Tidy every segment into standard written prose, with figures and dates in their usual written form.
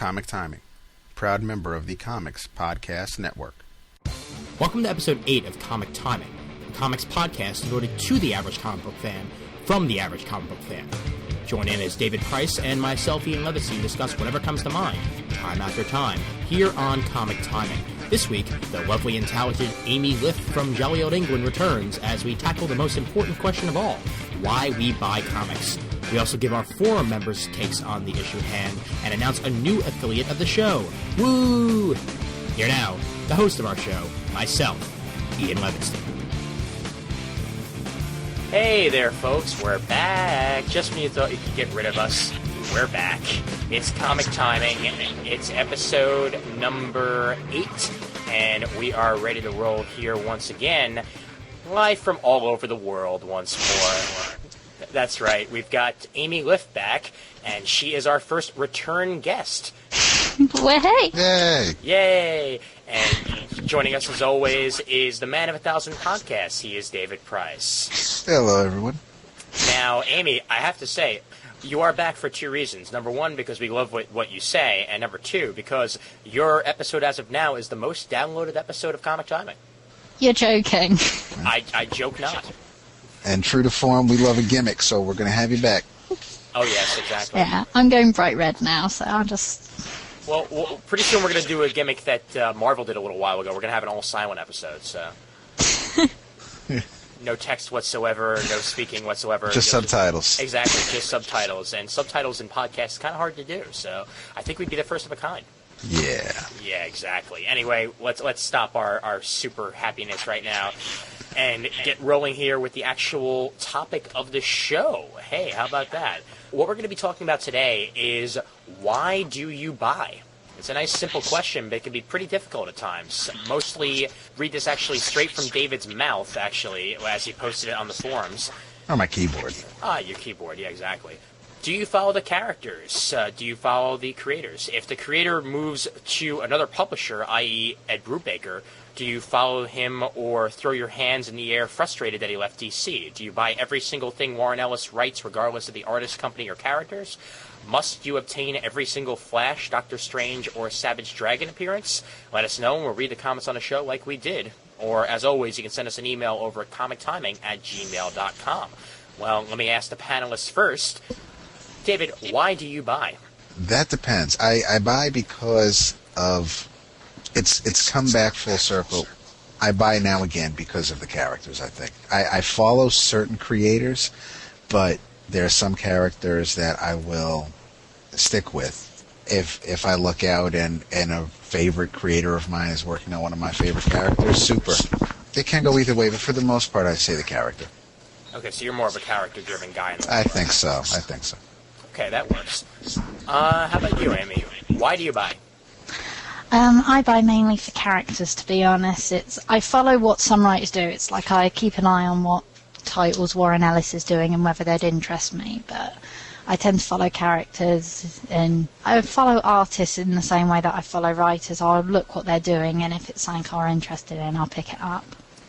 Comic Timing, proud member of the Comics Podcast Network. Welcome to episode 8 of Comic Timing, a comics podcast devoted to the average comic book fan from the average comic book fan. Join in as David Price and myself, Ian Levesey, discuss whatever comes to mind, time after time, here on Comic Timing. This week, the lovely and talented Amy Liff from jolly old England returns as we tackle the most important question of all, why we buy comics. We also give our forum members' takes on the issue at hand and announce a new affiliate of the show. Woo! Here now, the host of our show, myself, Ian Levesey. Hey there, folks. We're back. Just when you thought you could get rid of us, we're back. It's Comic Timing. It's episode number 8, and we are ready to roll here once again, live from all over the world once more. That's right. We've got Amy Liff back, and she is our first return guest. Well, hey! Yay! Yay! And joining us, as always, is the man of 1,000 podcasts. He is David Price. Hello, everyone. Now, Amy, I have to say, you are back for 2 reasons. Number 1, because we love what you say, and number 2, because your episode as of now is the most downloaded episode of Comic Timing. You're joking. I joke not. And true to form, we love a gimmick, so we're going to have you back. Oh, yes, exactly. Yeah, I'm going bright red now, so I'll just... Well, pretty soon we're going to do a gimmick that Marvel did a little while ago. We're going to have an all-silent episode, so... No text whatsoever, no speaking whatsoever. Just subtitles. Exactly, just subtitles. And subtitles in podcasts is kind of hard to do, so I think we'd be the first of a kind. Yeah. Yeah, exactly. Anyway, let's stop our super happiness right now and get rolling here with the actual topic of the show. Hey, how about that? What we're going to be talking about today is, why do you buy? It's a nice, simple question, but it can be pretty difficult at times. Mostly, read this actually straight from David's mouth, actually, as he posted it on the forums. Or my keyboard. Your keyboard, yeah, exactly. Do you follow the characters? Do you follow the creators? If the creator moves to another publisher, i.e. Ed Brubaker, do you follow him or throw your hands in the air frustrated that he left DC? Do you buy every single thing Warren Ellis writes regardless of the artist, company, or characters? Must you obtain every single Flash, Doctor Strange, or Savage Dragon appearance? Let us know and we'll read the comments on the show like we did. Or, as always, you can send us an email over at comictiming@gmail.com. Well, let me ask the panelists first. David, why do you buy? That depends. I buy because of... It's come back full circle. I buy now again because of the characters, I think. I follow certain creators, but there are some characters that I will stick with. If I look out and a favorite creator of mine is working on one of my favorite characters, super. It can go either way, but for the most part, I say the character. Okay, so you're more of a character-driven guy. I think so. Okay, that works. How about you, Amy? Why do you buy? I buy mainly for characters, to be honest. I follow what some writers do. It's like I keep an eye on what titles Warren Ellis is doing and whether they'd interest me, but I tend to follow characters, and I follow artists in the same way that I follow writers. I'll look what they're doing, and if it's something I'm interested in, I'll pick it up.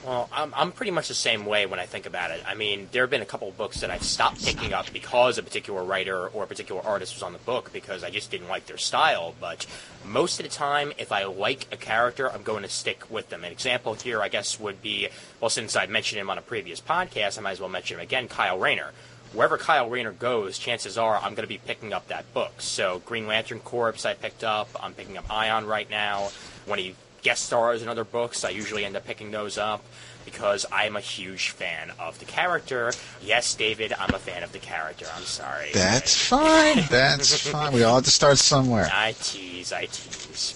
Well, I'm pretty much the same way when I think about it. I mean, there have been a couple of books that I've stopped picking up because a particular writer or a particular artist was on the book because I just didn't like their style. But most of the time, if I like a character, I'm going to stick with them. An example here, I guess, would be, well, since I mentioned him on a previous podcast, I might as well mention him again, Kyle Rayner. Wherever Kyle Rayner goes, chances are I'm going to be picking up that book. So Green Lantern Corps I picked up. I'm picking up Ion right now. When he guest stars in other books, I usually end up picking those up because I'm a huge fan of the character. Yes, David, I'm a fan of the character. I'm sorry. That's fine. That's fine. We all have to start somewhere. I tease.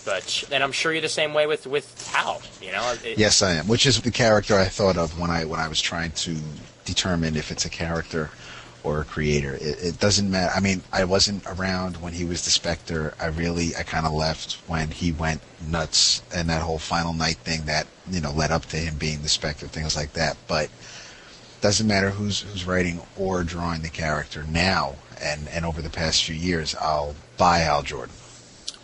But then I'm sure you're the same way with Hal, you know? Yes, I am, which is the character I thought of when I was trying to determine if it's a character or a creator. It doesn't matter. I mean, I wasn't around when he was the Spectre. I kind of left when he went nuts and that whole Final Night thing that, led up to him being the Spectre, things like that. But doesn't matter who's writing or drawing the character now and over the past few years, I'll buy Hal Jordan.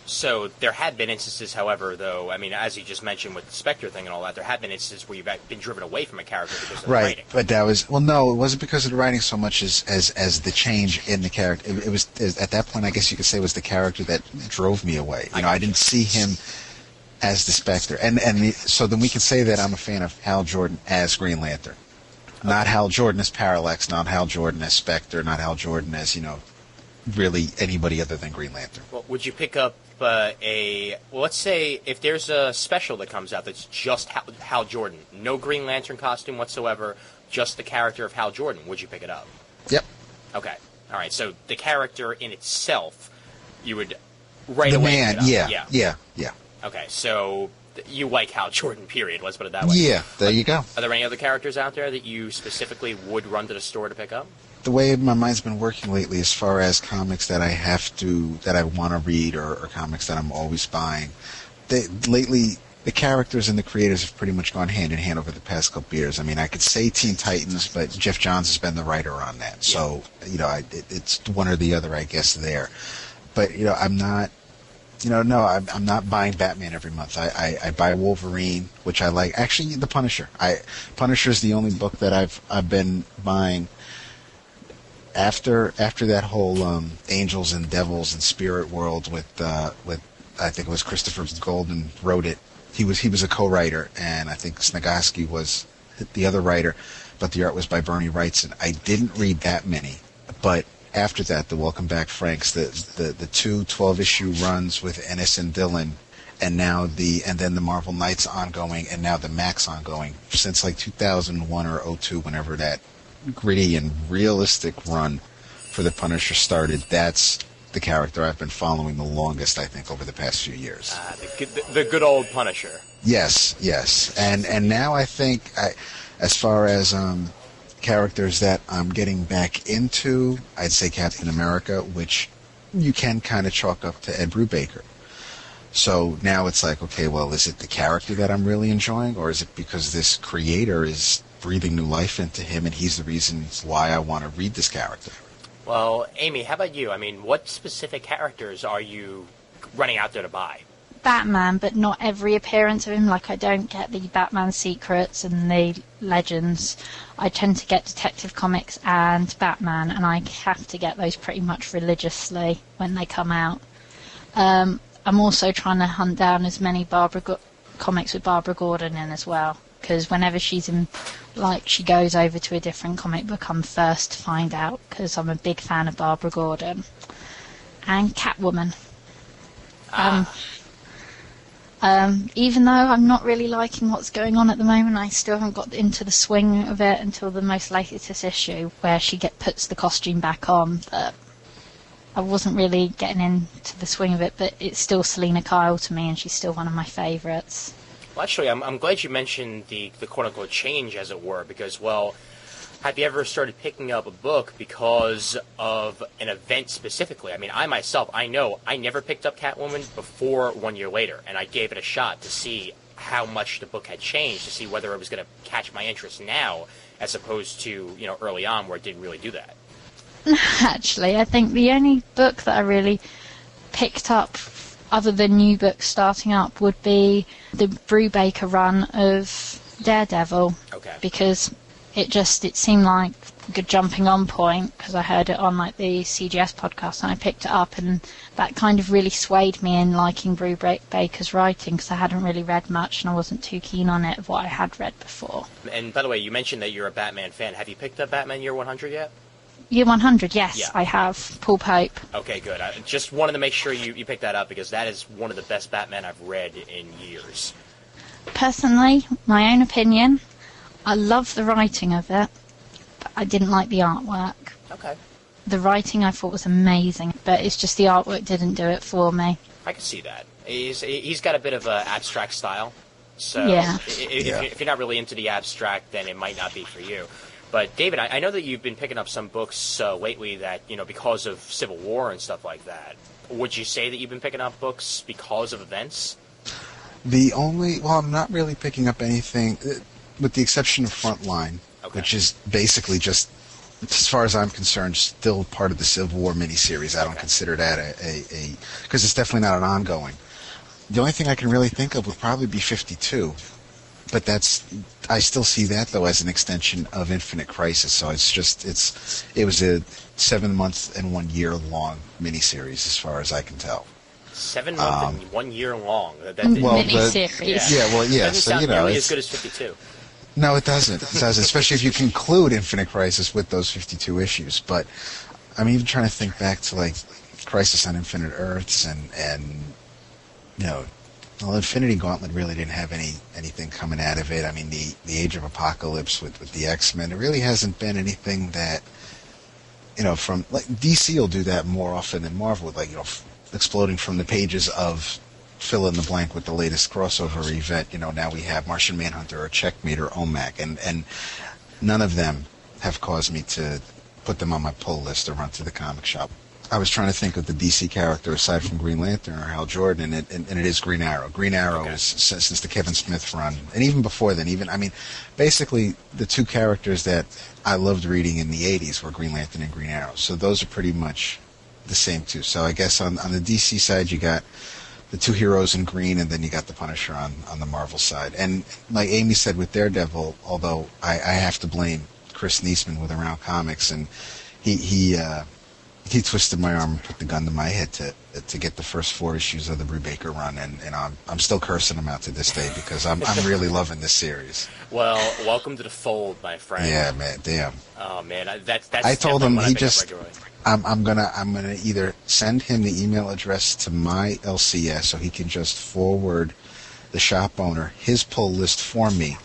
So there have been instances, however, though, I mean, as you just mentioned with the Spectre thing and all that, there have been instances where you've been driven away from a character because of the Right, writing. but that was no, it wasn't because of the writing so much as the change in the character. It was at that point, I guess you could say, it was the character that drove me away. I didn't see him as the Spectre, so then we can say that I'm a fan of Hal Jordan as Green Lantern, not Hal Jordan as Parallax, not Hal Jordan as Spectre, not Hal Jordan as really anybody other than Green Lantern. Well, would you pick up let's say if there's a special that comes out that's just Hal Jordan, no Green Lantern costume whatsoever, just the character of Hal Jordan, would you pick it up? Yep. Okay. All right. So the character in itself, you would right The away. man, pick it up. yeah. Okay. So you like Hal Jordan, period. Let's put it that way. Yeah, there you go. Are there any other characters out there that you specifically would run to the store to pick up? The way my mind's been working lately, as far as comics that I want to read, or comics that I'm always buying, lately the characters and the creators have pretty much gone hand in hand over the past couple of years. I mean, I could say Teen Titans, but Jeff Johns has been the writer on that, so it's one or the other, I guess. There, but I'm not. I'm not buying Batman every month. I buy Wolverine, which I like. Actually, the Punisher. Punisher is the only book that I've been buying. After that whole Angels and Devils and Spirit World with I think it was Christopher Golden wrote it. He was a co-writer, and I think Snagosky was the other writer, but the art was by Bernie Wrightson. I didn't read that many, but after that, the Welcome Back Franks, the two 12-issue runs with Ennis and Dillon, and then the Marvel Knights ongoing, and now the Max ongoing since like 2001 or 02, whenever that gritty and realistic run for the Punisher started. That's the character I've been following the longest, I think, over the past few years. The good old Punisher. Yes, and now I think, as far as characters that I'm getting back into, I'd say Captain America, which you can kind of chalk up to Ed Brubaker. So now it's like, okay, well, is it the character that I'm really enjoying, or is it because this creator is breathing new life into him, and he's the reason why I want to read this character? Well, Amy, how about you? I mean, what specific characters are you running out there to buy? Batman, but not every appearance of him. Like, I don't get the Batman Secrets and the Legends. I tend to get Detective Comics and Batman, and I have to get those pretty much religiously when they come out. I'm also trying to hunt down as many comics with Barbara Gordon in as well, because whenever she's in, like, she goes over to a different comic book, I'm first to find out, because I'm a big fan of Barbara Gordon. And Catwoman. Even though I'm not really liking what's going on at the moment, I still haven't got into the swing of it until the most latest issue, where she puts the costume back on. But I wasn't really getting into the swing of it, but it's still Selena Kyle to me, and she's still one of my favourites. Well, actually, I'm glad you mentioned the quote-unquote change, as it were, because, well, have you ever started picking up a book because of an event specifically? I mean, I myself, I know I never picked up Catwoman before 1 year later, and I gave it a shot to see how much the book had changed, to see whether it was going to catch my interest now, as opposed to, early on where it didn't really do that. Actually, I think the only book that I really picked up, other than new books starting up, would be the Brubaker run of Daredevil. Okay. Because it seemed like a good jumping on point, because I heard it on like the CGS podcast, and I picked it up, and that kind of really swayed me in liking Brubaker's writing, because I hadn't really read much and I wasn't too keen on it of what I had read before. And by the way, you mentioned that you're a Batman fan. Have you picked up Batman Year 100 yet? Year 100, yes, Yeah. I have. Paul Pope. Okay, good. I just wanted to make sure you picked that up, because that is one of the best Batman I've read in years. Personally, my own opinion, I love the writing of it, but I didn't like the artwork. Okay. The writing I thought was amazing, but it's just the artwork didn't do it for me. I can see that. He's got a bit of an abstract style, so Yeah. if you're not really into the abstract, then it might not be for you. But David, I know that you've been picking up some books lately that, because of Civil War and stuff like that. Would you say that you've been picking up books because of events? I'm not really picking up anything, with the exception of Frontline, Okay. which is basically just as far as I'm concerned, still part of the Civil War miniseries. I don't consider that a because it's definitely not an ongoing. The only thing I can really think of would probably be 52, but I still see that though as an extension of Infinite Crisis. So it was a 7 month and 1 year long miniseries as far as I can tell. 7 months and 1 year long. Miniseries. Doesn't So sound nearly as good as 52. No, it doesn't. It doesn't, especially if you conclude Infinite Crisis with those 52 issues. But I'm even trying to think back to like Crisis on Infinite Earths and well, Infinity Gauntlet really didn't have anything coming out of it. I mean, the Age of Apocalypse with the X-Men, it really hasn't been anything that from like DC will do that more often than Marvel, with like exploding from the pages of fill in the blank with the latest crossover event. Now we have Martian Manhunter or Checkmate or OMAC, and none of them have caused me to put them on my pull list or run to the comic shop. I was trying to think of the DC character aside from Green Lantern or Hal Jordan, and it is Green Arrow. Green Arrow is since the Kevin Smith run, and even before then. Basically the two characters that I loved reading in the 80s were Green Lantern and Green Arrow. So those are pretty much the same two. So I guess on the DC side you got the two heroes in green, and then you got the Punisher on the Marvel side. And like Amy said with Daredevil, although I have to blame Chris Niesman with Around Comics, and he twisted my arm and put the gun to my head to get the first 4 issues of the Brubaker run, and I'm still cursing him out to this day because I'm really loving this series. Well, welcome to the fold, my friend. Yeah, man, damn. Oh man, that's. I told him he just. I'm gonna either send him the email address to my LCS so he can just forward the shop owner his pull list for me,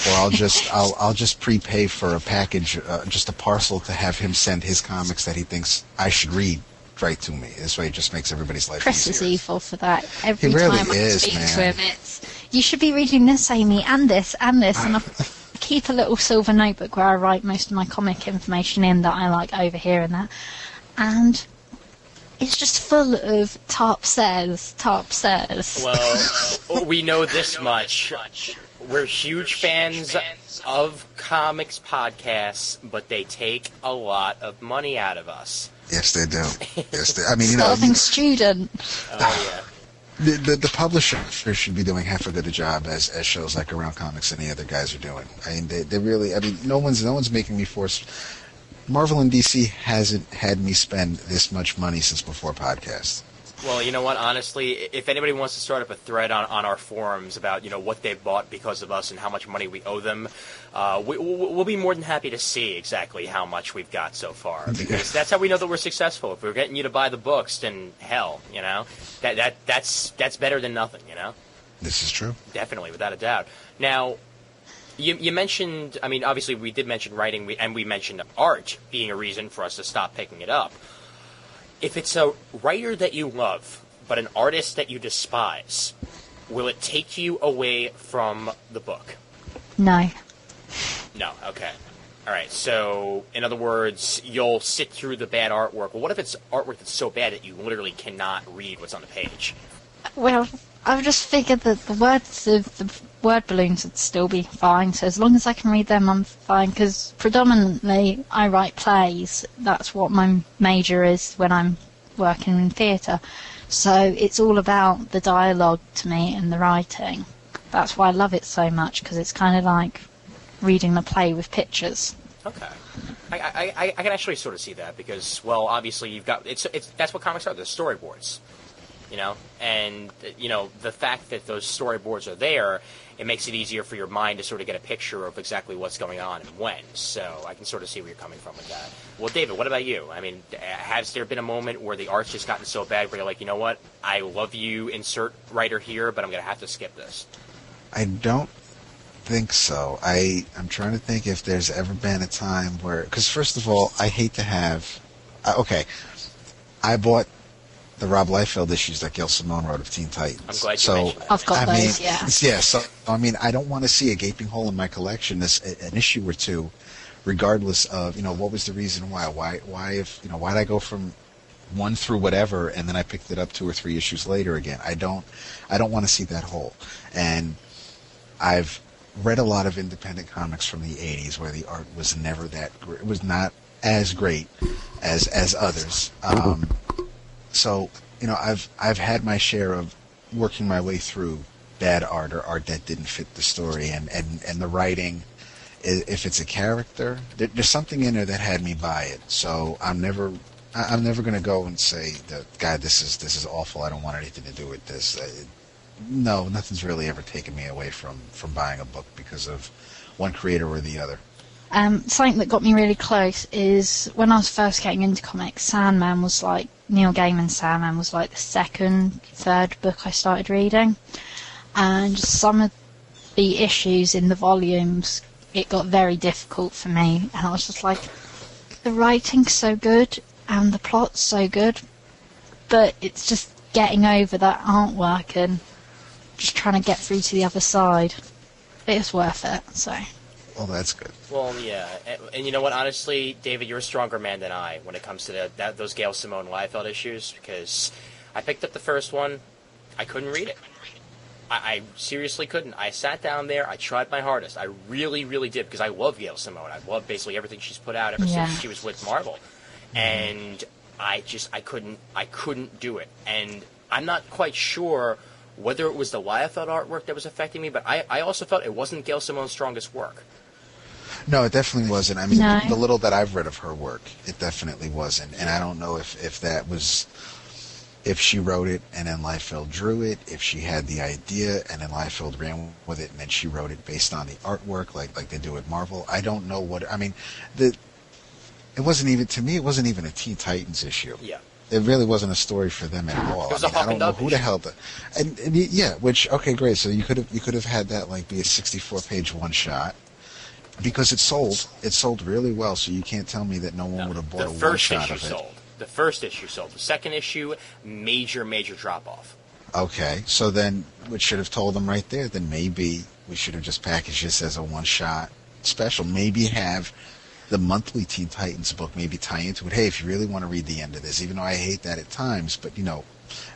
or I'll just prepay for a package, just a parcel to have him send his comics that he thinks I should read right to me. This way, it just makes everybody's life Chris easier. is evil for that. Every He really time I is, speak man. to him, it's you should be reading this, Amy, and this, and this, and I keep a little silver notebook where I write most of my comic information in that I like over here and that, and it's just full of top says. Well, we know this much. We're huge fans of comics podcasts, but they take a lot of money out of us. Yes, they do. Yes, I mean, Starving student. Oh, the publisher should be doing half as good a job as shows like Around Comics and the other guys are doing. I mean, they really. I mean, no one's making me force. Marvel and DC hasn't had me spend this much money since before podcasts. Well, you know what? Honestly, if anybody wants to start up a thread on our forums about what they bought because of us and how much money we owe them, we'll be more than happy to see exactly how much we've got so far, because that's how we know that we're successful. If we're getting you to buy the books, then hell, that's better than nothing. This is true. Definitely, without a doubt. Now, you mentioned, I mean, obviously we did mention writing, and we mentioned art being a reason for us to stop picking it up. If it's a writer that you love, but an artist that you despise, will it take you away from the book? No. No, okay. All right, so, in other words, you'll sit through the bad artwork. Well, what if it's artwork that's so bad that you literally cannot read what's on the page? Well, I just figured that the word balloons would still be fine, so as long as I can read them, I'm fine, because predominantly I write plays. That's what my major is when I'm working in theatre. So it's all about the dialogue to me and the writing. That's why I love it so much, because it's kind of like reading the play with pictures. Okay. I can actually sort of see that, because, well, obviously you've got, that's what comics are, they're storyboards. And the fact that those storyboards are there, it makes it easier for your mind to sort of get a picture of exactly what's going on and when. So I can sort of see where you're coming from with that. Well, David, what about you? I mean, has there been a moment where the art's just gotten so bad where you're like, you know what, I love you, insert writer here, but I'm going to have to skip this? I don't think so. I'm trying to think if there's ever been a time where, because first of all, I hate to have, I bought the Rob Liefeld issues that Gail Simone wrote of Teen Titans. I'm glad you mentioned that. I've got those, yeah. Yeah, so, I mean, I don't want to see a gaping hole in my collection, an issue or two, regardless of, what was the reason why. Why'd I go from 1 through whatever, and then I picked it up 2 or 3 issues later again. I don't want to see that hole. And I've read a lot of independent comics from the 80s where the art was never that great. It was not as great as others. So I've had my share of working my way through bad art or art that didn't fit the story, and the writing. If it's a character, there's something in there that had me buy it. So I'm never going to go and say that, God, this is awful. I don't want anything to do with this. No, nothing's really ever taken me away from buying a book because of one creator or the other. Something that got me really close is when I was first getting into comics, Sandman was like, Neil Gaiman's Sandman was like the second, third book I started reading. And some of the issues in the volumes, it got very difficult for me. And I was just like, the writing's so good and the plot's so good, but it's just getting over that artwork and just trying to get through to the other side. It was worth it, so... Well, that's good. Well, yeah, and you know what? Honestly, David, you're a stronger man than I when it comes to those Gail Simone Liefeld issues, because I picked up the first one, I couldn't read it. I seriously couldn't. I sat down there, I tried my hardest. I really, really did, because I love Gail Simone. I love basically everything she's put out ever since she was with Marvel, and I couldn't do it. And I'm not quite sure whether it was the Liefeld artwork that was affecting me, but I also felt it wasn't Gail Simone's strongest work. No, it definitely wasn't. I mean, No. the little that I've read of her work, it definitely wasn't. And I don't know if that was, if she wrote it and then Liefeld drew it, if she had the idea and then Liefeld ran with it and then she wrote it based on the artwork like they do at Marvel. I don't know what, I mean, it wasn't even, to me, it wasn't even a Teen Titans issue. Yeah. It really wasn't a story for them at all. It was a Hawk I don't and know Dove who the issue. hell, okay, so you could have had that like be a 64-page one shot. Because it sold really well, so you can't tell me that no one would have bought a one shot of it. The first issue sold. The second issue, major drop off. Okay, so then we should have told them right there. Then maybe we should have just packaged this as a one shot special. Maybe have the monthly Teen Titans book maybe tie into it. Hey, if you really want to read the end of this, even though I hate that at times, but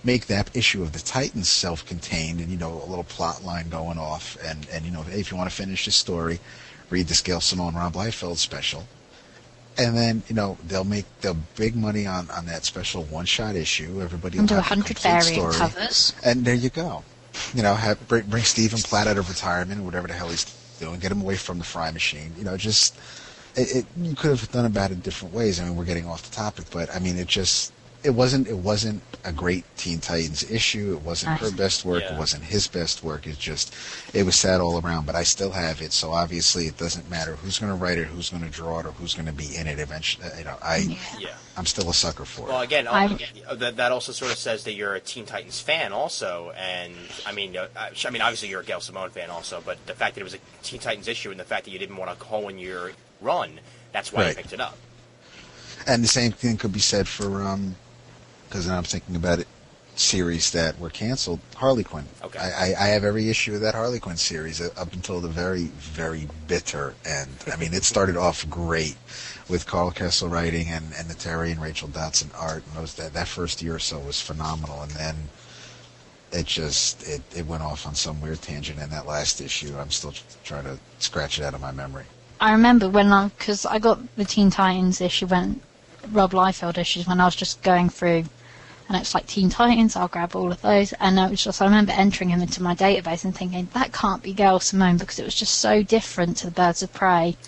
make that issue of the Titans self-contained and a little plot line going off, and hey, if you want to finish this story, read this Gail Simone Rob Liefeld special, and then they'll make the big money on that special one-shot issue. Everybody will do have 100 the complete variant story, covers. and there you go. Bring Stephen Platt out of retirement, or whatever the hell he's doing, get him away from the fry machine. Just you could have done about it different ways. I mean, we're getting off the topic, but I mean, it wasn't a great Teen Titans issue. It wasn't her best work. Yeah. It wasn't his best work. It was sad all around. But I still have it, so obviously it doesn't matter who's going to write it, who's going to draw it, or who's going to be in it eventually. I'm still a sucker for Well, it. again, that also sort of says that you're a Teen Titans fan also, and I mean, obviously you're a Gail Simone fan also, but the fact that it was a Teen Titans issue and the fact that you didn't want to call in your run, that's why you Right. picked it up. And the same thing could be said for because now I'm thinking about it, series that were canceled, Harley Quinn. Okay. I have every issue of that Harley Quinn series up until the very, very bitter end. I mean, it started off great with Carl Kessel writing and the Terry and Rachel Dotson art, and that first year or so was phenomenal, and then it went off on some weird tangent in that last issue. I'm still trying to scratch it out of my memory. I remember because I got the Teen Titans issue Rob Liefeld issues when I was just going through, and it's like Teen Titans, I'll grab all of those, and it was just, I remember entering him into my database and thinking, that can't be Gail Simone, because it was just so different to the Birds of Prey,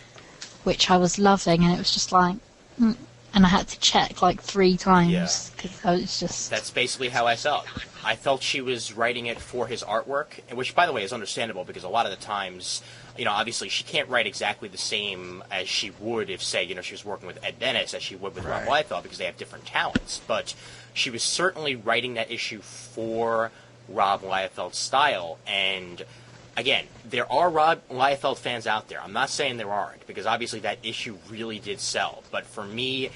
which I was loving, and it was just like, and I had to check like 3 times, because I was just... That's basically how I felt. I felt she was writing it for his artwork, which, by the way, is understandable, because a lot of the times, obviously she can't write exactly the same as she would if, say, she was working with Ed Dennis as she would with Rob Liefeld, because they have different talents. But she was certainly writing that issue for Rob Liefeld's style. And, again, there are Rob Liefeld fans out there. I'm not saying there aren't, because obviously that issue really did sell. But for me,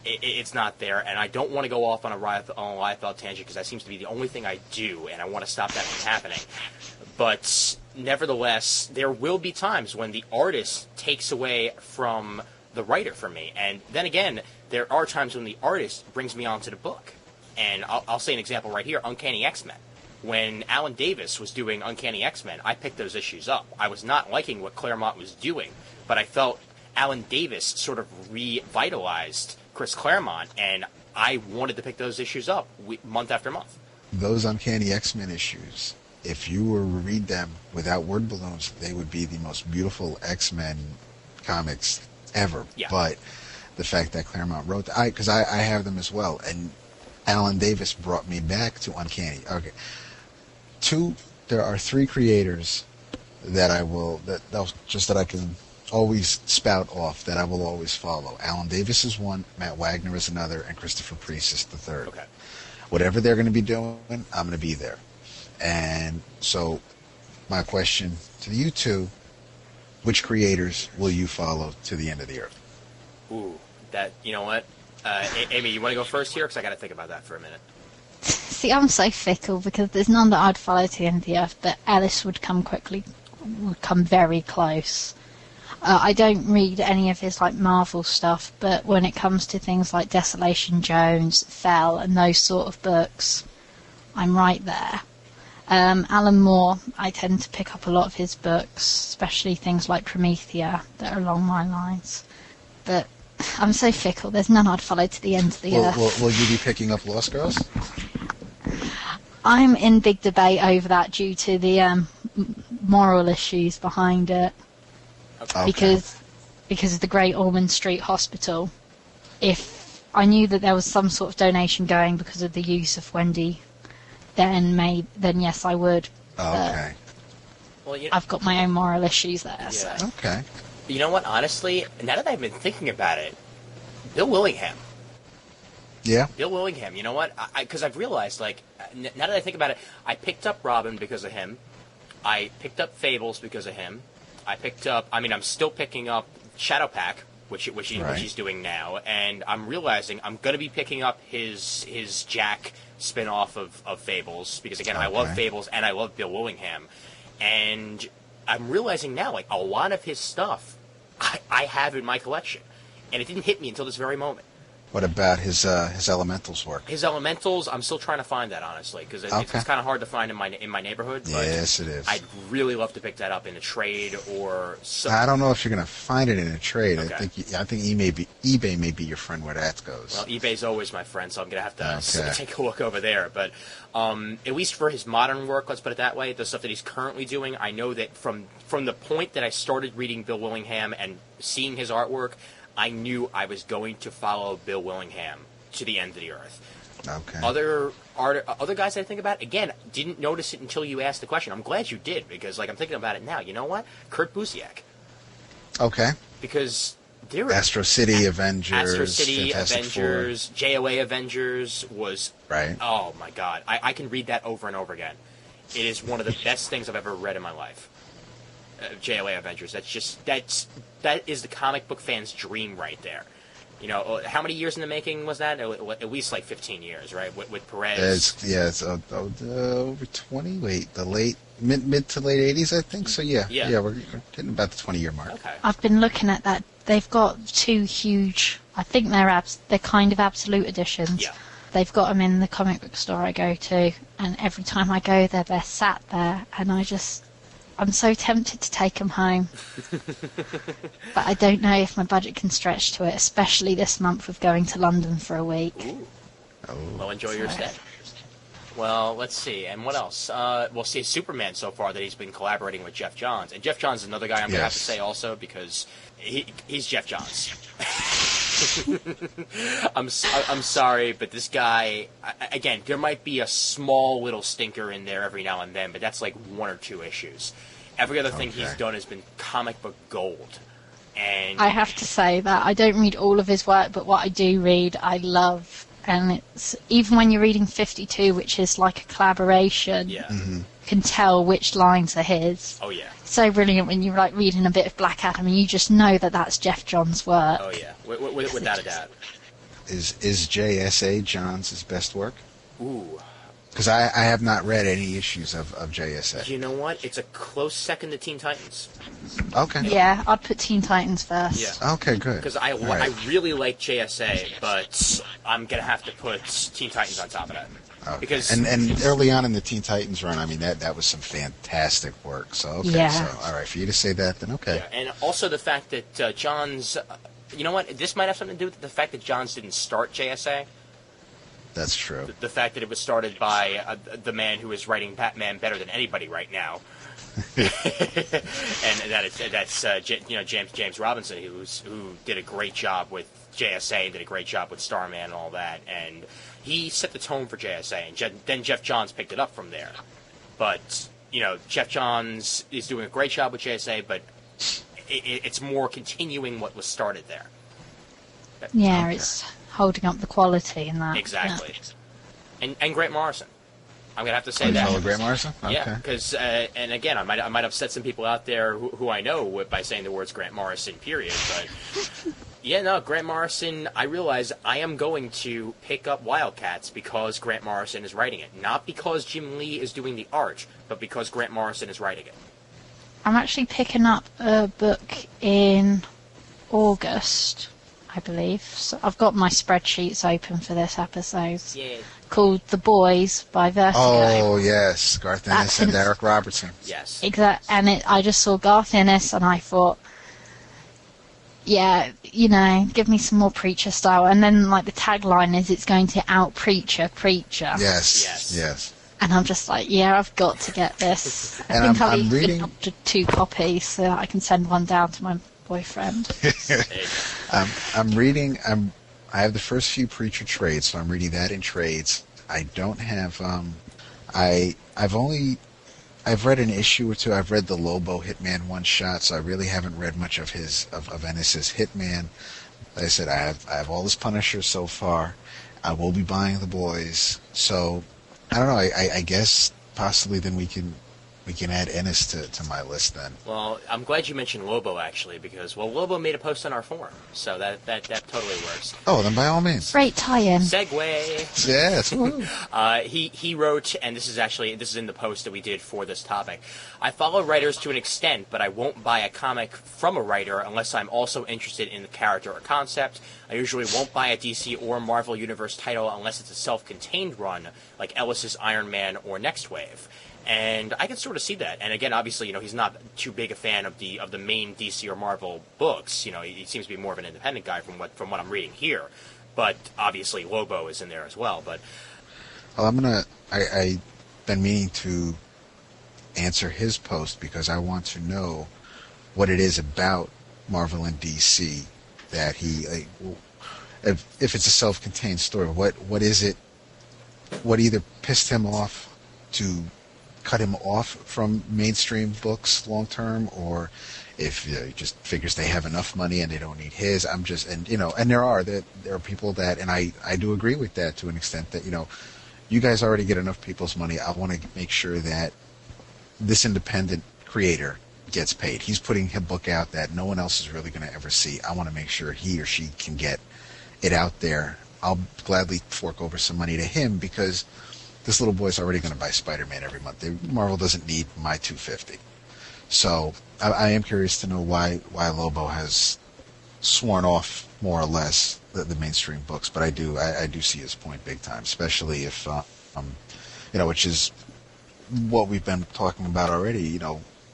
it's not there, and I don't want to go off on a Liefeld tangent, because that seems to be the only thing I do, and I want to stop that from happening. But nevertheless, there will be times when the artist takes away from the writer for me. And then again, there are times when the artist brings me onto the book. And I'll say an example right here, Uncanny X-Men. When Alan Davis was doing Uncanny X-Men, I picked those issues up. I was not liking what Claremont was doing, but I felt Alan Davis sort of revitalized Chris Claremont, and I wanted to pick those issues up month after month. Those Uncanny X-Men issues, if you were to read them without word balloons, they would be the most beautiful X-Men comics ever. Yeah. But the fact that Claremont wrote, because I have them as well, and Alan Davis brought me back to Uncanny. Okay, there are 3 creators that I can always spout off, that I will always follow. Alan Davis is one, Matt Wagner is another, and Christopher Priest is the third. Okay. Whatever they're going to be doing, I'm going to be there. And so my question to you two, which creators will you follow to the end of the earth? Ooh, you know what? Amy, you want to go first here? Because I got to think about that for a minute. See, I'm so fickle because there's none that I'd follow to the end of the earth, but Ellis would come very close. I don't read any of his Marvel stuff, but when it comes to things like Desolation Jones, Fell, and those sort of books, I'm right there. Alan Moore, I tend to pick up a lot of his books, especially things like Promethea that are along my lines. But I'm so fickle, there's none I'd follow to the end of the earth. Will you be picking up Lost Girls? I'm in big debate over that due to the moral issues behind it. Okay. Because of the Great Ormond Street Hospital. If I knew that there was some sort of donation going because of the use of Wendy, then yes, I would. Okay. Well, I've got my own moral issues there. Yeah. So. Okay. You know what? Honestly, now that I've been thinking about it, Bill Willingham. Yeah. Bill Willingham. You know what? Because I've realized, now that I think about it, I picked up Robin because of him. I picked up Fables because of him. I'm still picking up Shadowpack, which he's doing now, and I'm realizing I'm going to be picking up his Jack spin-off of Fables, because again, I love Fables and I love Bill Willingham, and I'm realizing now, a lot of his stuff I have in my collection, and it didn't hit me until this very moment. What about his Elementals work? His Elementals, I'm still trying to find that, honestly, because it's kind of hard to find in my neighborhood. But yes, it is. I'd really love to pick that up in a trade or something. I don't know if you're going to find it in a trade. Okay. I think eBay may be your friend where that goes. Well, eBay's always my friend, so I'm going to have to take a look over there. But at least for his modern work, let's put it that way, the stuff that he's currently doing, I know that from the point that I started reading Bill Willingham and seeing his artwork, I knew I was going to follow Bill Willingham to the end of the earth. Okay. Other guys I think about, again, didn't notice it until you asked the question. I'm glad you did, because I'm thinking about it now. You know what? Kurt Busiek. Okay. Because there were Astro City Avengers, Astro City Fantastic Avengers, JOA Avengers was right. Oh my God, I can read that over and over again. It is one of the best things I've ever read in my life. JOA Avengers. That is the comic book fan's dream right there. You know, how many years in the making was that? At least 15 years, right? With Perez. It's over 20. Wait, the mid to late 80s, I think. So yeah, we're getting about the 20-year mark. Okay. I've been looking at that. They've got 2 huge. I think they're kind of absolute editions. Yeah. They've got them in the comic book store I go to, and every time I go there, they're sat there, and I'm so tempted to take them home. But I don't know if my budget can stretch to it, especially this month with going to London for a week. Ooh. Oh. Well, enjoy your stay. Well, let's see. And what else? We'll see Superman so far that he's been collaborating with Jeff Johns. And Jeff Johns is another guy I'm going to have to say also, because he's Jeff Johns. I'm sorry, but this guy, again, there might be a small little stinker in there every now and then, but that's 1 or 2 issues. Every other thing he's done has been comic book gold. And I have to say that I don't read all of his work, but what I do read, I love. And it's even when you're reading 52, which is like a collaboration, you can tell which lines are his. Oh, yeah. So brilliant when you're reading a bit of Black Adam and you just know that that's Jeff Johns' work. Oh, yeah. Without a doubt. Is JSA Johns' best work? Ooh. Because I have not read any issues of JSA. You know what? It's a close second to Teen Titans. Okay. Yeah, I'd put Teen Titans first. Yeah. Okay, good. Because I really like JSA, but I'm going to have to put Teen Titans on top of that. Okay. Because and early on in the Teen Titans run, I mean that was some fantastic work. So okay, Yeah. so all right, for you to say that, then okay. yeah, and also the fact that Johns, you know what? This might have something to do with the fact that Johns didn't start JSA. That's true. The fact that it was started by the man who is writing Batman better than anybody right now, and that's James Robinson, who did a great job with JSA, did a great job with Starman and all that, and he set the tone for JSA, and then Jeff Johns picked it up from there. But Jeff Johns is doing a great job with JSA, but it's more continuing what was started there. Yeah, Okay. it's holding up the quality in that. Exactly. And Grant Morrison. I'm gonna have to say Oh, that. you follow Grant Morrison? Okay. Yeah, because and again, I might upset some people out there who I know by saying the words Grant Morrison, period. But yeah, no, Grant Morrison. I realize I am going to pick up Wildcats because Grant Morrison is writing it, not because Jim Lee is doing the art, but because Grant Morrison is writing it. I'm actually picking up a book in August, I believe. So I've got my spreadsheets open for this episode. Yeah. Called The Boys by Vertigo. Oh yes, Garth Ennis That's and an- Derek Robertson. Yes. And I just saw Garth Ennis and I thought, yeah, give me some more Preacher style. And then the tagline is it's going to out Preacher. Yes. Yes. And I'm just like, yeah, I've got to get this. I And think I'm I'll even reading- up to 2 copies so that I can send one down to my boyfriend. I'm reading. I have the first few Preacher trades, so I'm reading that in trades. I don't have. I've read an issue or two. I've read the Lobo Hitman one shot, so I really haven't read much of of Ennis's Hitman. Like I said, I have all his Punisher so far. I will be buying The Boys. So I don't know. I guess possibly then we can add Ennis to my list then. Well, I'm glad you mentioned Lobo actually, because Lobo made a post on our forum, so that totally works. Oh, then by all means. Great tie-in. Segway. Yes. Woo. He wrote, and this is in the post that we did for this topic. I follow writers to an extent, but I won't buy a comic from a writer unless I'm also interested in the character or concept. I usually won't buy a DC or Marvel Universe title unless it's a self-contained run, like Ellis's Iron Man or Next Wave. And I can sort of see that. And again, obviously, he's not too big a fan of the main DC or Marvel books. He seems to be more of an independent guy from what I'm reading here. But obviously, Lobo is in there as well. But Well, I've been meaning to answer his post because I want to know what it is about Marvel and DC that he, if it's a self-contained story, what is it? What either pissed him off to cut him off from mainstream books long term, or if he just figures they have enough money and they don't need his. And there are people that, and I do agree with that to an extent that you guys already get enough people's money. I want to make sure that this independent creator gets paid. He's putting a book out that no one else is really going to ever see. I want to make sure he or she can get it out there. I'll gladly fork over some money to him because this little boy's already going to buy Spider-Man every month. Marvel doesn't need my $250. So I am curious to know why Lobo has sworn off more or less the mainstream books. But I do see his point big time, especially if which is what we've been talking about already.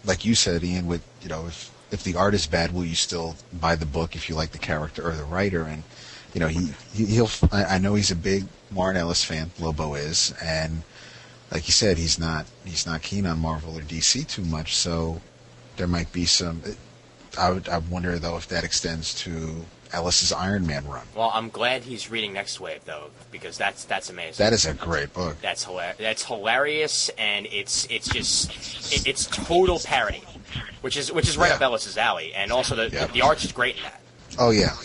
Like you said, Ian, with if the art is bad, will you still buy the book if you like the character or the writer? And he'll. I know he's a big Warren Ellis fan. Lobo is, and like you said, he's not keen on Marvel or DC too much. So there might be some. I wonder though if that extends to Ellis's Iron Man run. well, I'm glad he's reading Next Wave though, because that's amazing. That is a great book. That's hilarious, and it's total parody, which is right Yeah. up Ellis's alley, and also Yeah. the art's is great in that. Oh yeah.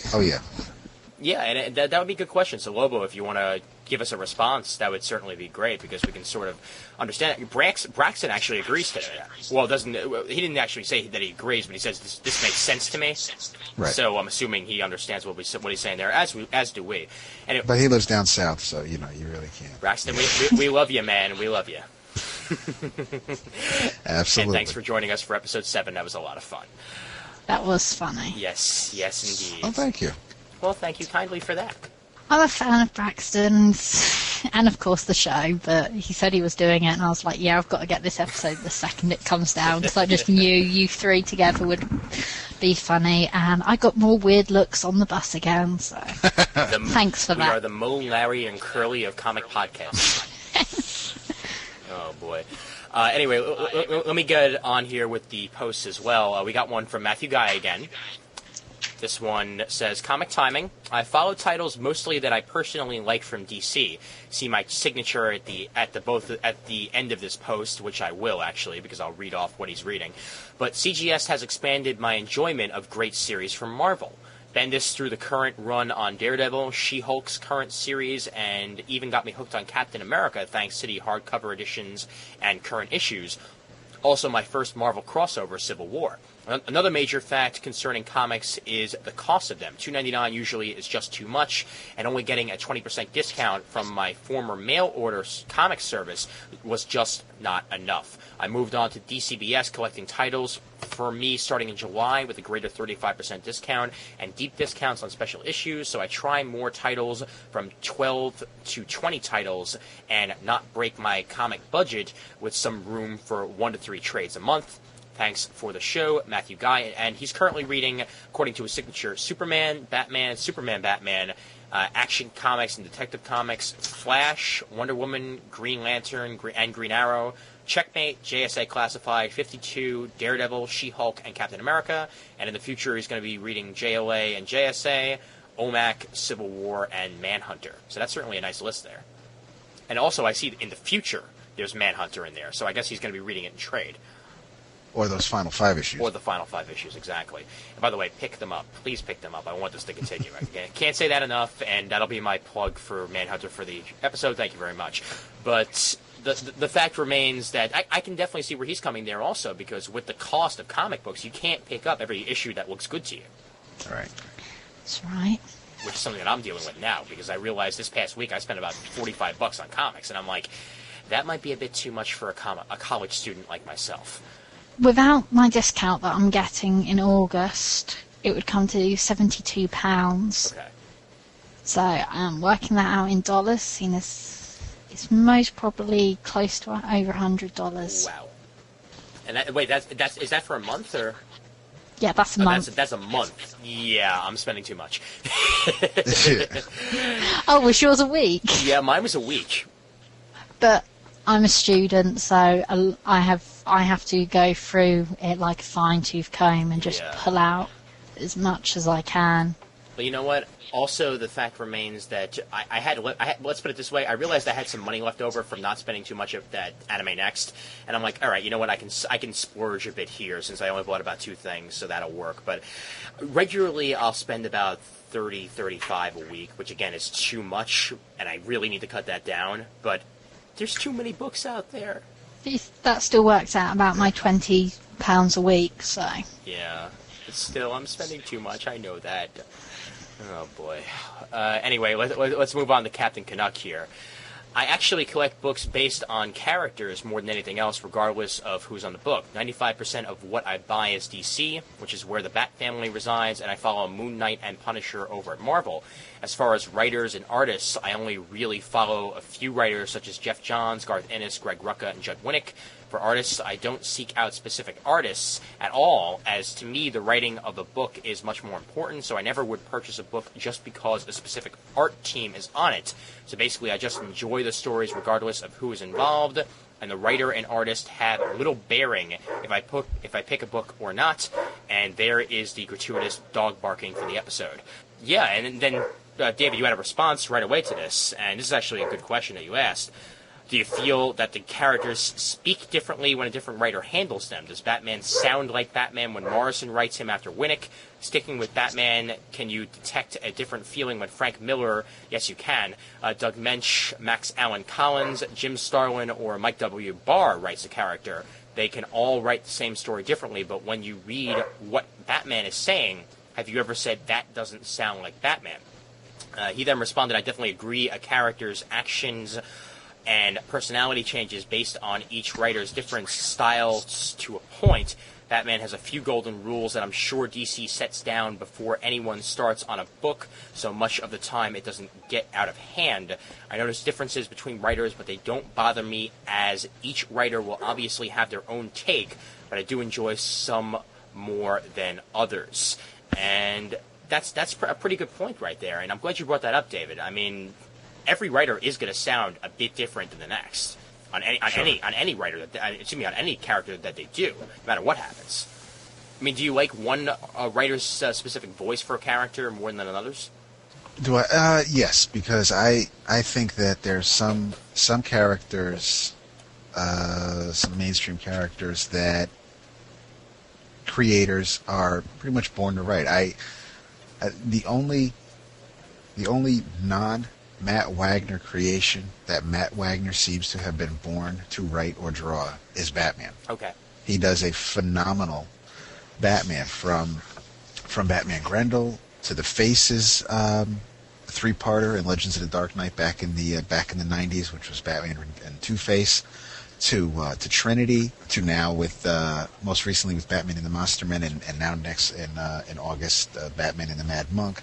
Yeah, and that would be a good question. So, Lobo, if you want to give us a response, that would certainly be great because we can sort of understand it. Braxton actually agrees to that. Well, he didn't actually say that he agrees, but he says this makes sense to me. Right. So I'm assuming he understands what he's saying there, as do we. And But he lives down south, so you really can't. Braxton, we love you, man. We love you. Absolutely. And thanks for joining us for episode 7. That was a lot of fun. That was funny. Yes, indeed. Oh, thank you. Well, thank you kindly for that. I'm a fan of Braxton's. and of course the show, but he said he was doing it, and I was like, yeah, I've got to get this episode the second it comes down, because I just knew you three together would be funny, and I got more weird looks on the bus again, so thanks for that. We are the Mo, Larry, and Curly of comic podcasts. Oh, boy. Anyway, let me get on here with the posts as well. We got one from Matthew Guy again. This one says, Comic Timing. I follow titles mostly that I personally like from DC. See my signature at the end of this post, which I will actually, because I'll read off what he's reading. But CGS has expanded my enjoyment of great series from Marvel. Bendis through the current run on Daredevil, She-Hulk's current series, and even got me hooked on Captain America thanks to the hardcover editions and current issues. Also my first Marvel crossover, Civil War. Another major fact concerning comics is the cost of them. $2.99 usually is just too much, and only getting a 20% discount from my former mail order comic service was just not enough. I moved on to DCBS collecting titles for me starting in July with a greater 35% discount and deep discounts on special issues, so I try more titles from 12 to 20 titles and not break my comic budget with some room for 1 to 3 trades a month. Thanks for the show, Matthew Guy. And he's currently reading, according to his signature, Superman, Batman, Action Comics and Detective Comics, Flash, Wonder Woman, Green Lantern, and Green Arrow, Checkmate, JSA Classified, 52, Daredevil, She-Hulk, and Captain America. And in the future, he's going to be reading JLA and JSA, OMAC, Civil War, and Manhunter. So that's certainly a nice list there. And also, I see in the future, there's Manhunter in there. So I guess he's going to be reading it in trade. Or those final 5 issues. Or the final 5 issues, exactly. And by the way, pick them up. Please pick them up. I want this to continue. I can't say that enough, and that'll be my plug for Manhunter for the episode. Thank you very much. But the fact remains that I can definitely see where he's coming there also, because with the cost of comic books, you can't pick up every issue that looks good to you. All right. That's right. Which is something that I'm dealing with now, because I realized this past week I spent about $45 on comics, and I'm like, that might be a bit too much for a college student like myself. Without my discount that I'm getting in August, it would come to £72. Okay. So I'm working that out in dollars, seeing as it's most probably close to over $100. Wow. And is that for a month or? Yeah, that's a month. That's a month. Yeah, I'm spending too much. Oh, was yours a week? Yeah, mine was a week. But I'm a student, so I have to go through it like a fine-tooth comb and just pull out as much as I can. But you know what? Also, the fact remains that I had, let's put it this way, I realized I had some money left over from not spending too much of that Anime Next, and I'm like, all right, you know what, I can splurge a bit here since I only bought about 2 things, so that'll work. But regularly, I'll spend about $30-35 a week, which again is too much, and I really need to cut that down. But there's too many books out there. That still works out about my £20 a week, so. Yeah, but still, I'm spending too much. I know that. Oh boy. Anyway, let's move on to Captain Canuck here. I actually collect books based on characters more than anything else, regardless of who's on the book. 95% of what I buy is DC, which is where the Bat family resides, and I follow Moon Knight and Punisher over at Marvel. As far as writers and artists, I only really follow a few writers such as Jeff Johns, Garth Ennis, Greg Rucka, and Judd Winnick. For artists, I don't seek out specific artists at all, as to me the writing of a book is much more important, so I never would purchase a book just because a specific art team is on it. So basically I just enjoy the stories regardless of who is involved, and the writer and artist have little bearing if I pick a book or not, and there is the gratuitous dog barking for the episode. Yeah, and then David, you had a response right away to this, and this is actually a good question that you asked. Do you feel that the characters speak differently when a different writer handles them? Does Batman sound like Batman when Morrison writes him after Winnick? Sticking with Batman, can you detect a different feeling when Frank Miller, yes you can, Doug Mensch, Max Allan Collins, Jim Starlin, or Mike W. Barr writes a character? They can all write the same story differently, but when you read what Batman is saying, have you ever said, that doesn't sound like Batman? He then responded, I definitely agree. A character's actions and personality changes based on each writer's different styles to a point. Batman has a few golden rules that I'm sure DC sets down before anyone starts on a book, so much of the time it doesn't get out of hand. I notice differences between writers, but they don't bother me, as each writer will obviously have their own take, but I do enjoy some more than others. And that's a pretty good point right there, and I'm glad you brought that up, David. I mean, every writer is going to sound a bit different than the next. On any writer, on any character that they do, no matter what happens. I mean, do you like one writer's specific voice for a character more than another's? Do I? Yes, because I think that there's some characters, some mainstream characters that creators are pretty much born to write. The only Matt Wagner creation that Matt Wagner seems to have been born to write or draw is Batman. Okay. He does a phenomenal Batman, from Batman Grendel to the Faces three-parter in Legends of the Dark Knight back in the 90s, which was Batman and Two-Face, to Trinity, to now with most recently with Batman and the Monster Men, and now next in August, Batman and the Mad Monk.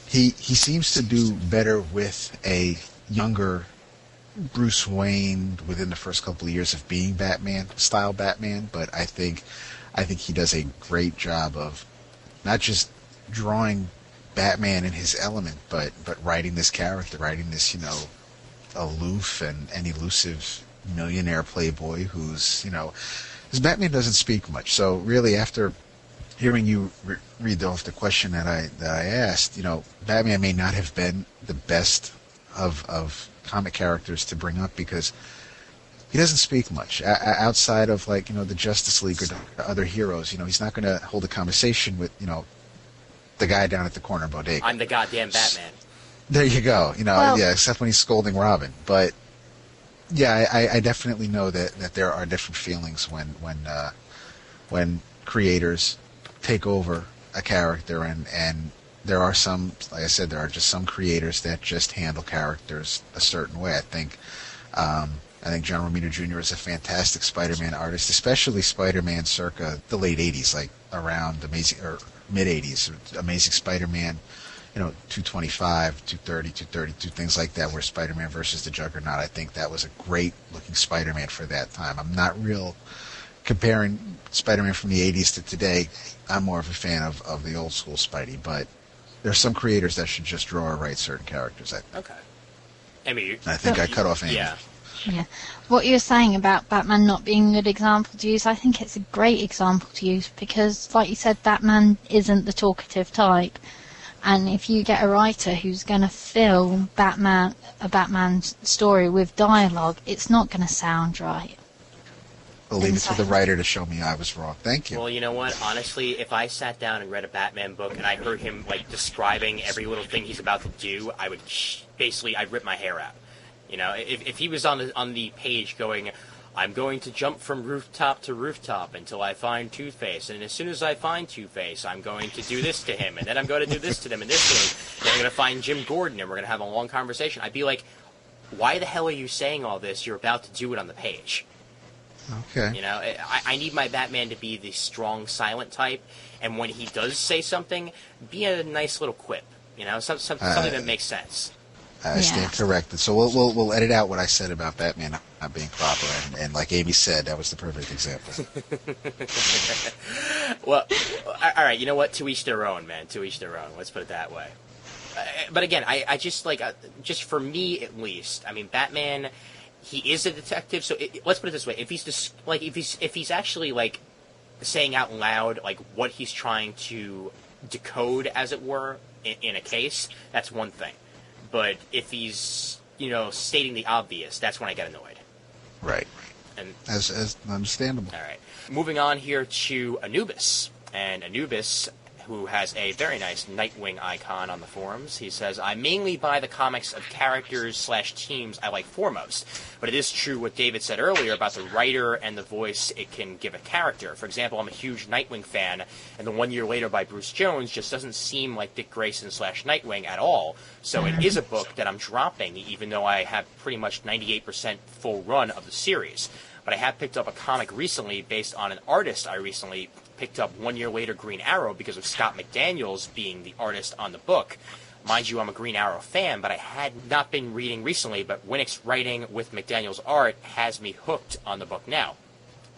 He seems to do better with a younger Bruce Wayne within the first couple of years of being Batman, but I think he does a great job of not just drawing Batman in his element, but writing this character, writing this, aloof and elusive millionaire playboy who's, his Batman doesn't speak much. So really, after hearing you read off the question that I asked, Batman may not have been the best of comic characters to bring up because he doesn't speak much outside of the Justice League or the other heroes. He's not going to hold a conversation with the guy down at the corner bodega. I'm the goddamn Batman. There you go. Except when he's scolding Robin. But yeah, I definitely know that there are different feelings when creators take over a character, and there are some, like I said, there are just some creators that just handle characters a certain way. I think John Romita Jr. is a fantastic Spider-Man artist, especially Spider-Man circa the late 80s, like around mid 80s, Amazing Spider-Man, 225, 230, 232, things like that, where Spider-Man versus the Juggernaut. I think that was a great looking Spider-Man for that time. I'm not real comparing Spider-Man from the 80s to today. I'm more of a fan of the old school Spidey, but there's some creators that should just draw or write certain characters. Okay. Amy, I think I cut off Amy. Yeah. Yeah. What you were saying about Batman not being a good example to use, I think it's a great example to use because, like you said, Batman isn't the talkative type. And if you get a writer who's going to fill a Batman story with dialogue, it's not going to sound right. I'll leave it to the writer to show me I was wrong. Thank you. Well, you know what? Honestly, if I sat down and read a Batman book and I heard him describing every little thing he's about to do, I would I'd rip my hair out. If he was on the page going, I'm going to jump from rooftop to rooftop until I find Two-Face, and as soon as I find Two-Face, I'm going to do this to him, and then I'm going to do this to them, and this to him, then I'm going to find Jim Gordon, and we're going to have a long conversation. I'd be like, why the hell are you saying all this? You're about to do it on the page. Okay. I need my Batman to be the strong, silent type, and when he does say something, be a nice little quip. Something that makes sense. I stand corrected. So we'll edit out what I said about Batman not being proper, and like Amy said, that was the perfect example. Well, all right. You know what? To each their own, man. To each their own. Let's put it that way. But again, I just just for me at least. I mean, Batman. He is a detective, so let's put it this way: if he's actually saying out loud what he's trying to decode, as it were, in a case, that's one thing. But if he's stating the obvious, that's when I get annoyed. Right. And as understandable. All right. Moving on here to Anubis, and Anubis who has a very nice Nightwing icon on the forums. He says, I mainly buy the comics of characters/teams I like foremost, but it is true what David said earlier about the writer and the voice it can give a character. For example, I'm a huge Nightwing fan, and the 1 Year Later by Bruce Jones just doesn't seem like Dick Grayson/Nightwing at all, so it is a book that I'm dropping, even though I have pretty much 98% full run of the series. But I have picked up a comic recently based on an artist I recently picked up 1 Year Later Green Arrow because of Scott McDaniels being the artist on the book. Mind you, I'm a Green Arrow fan, but I had not been reading recently, but Winnick's writing with McDaniels' art has me hooked on the book now.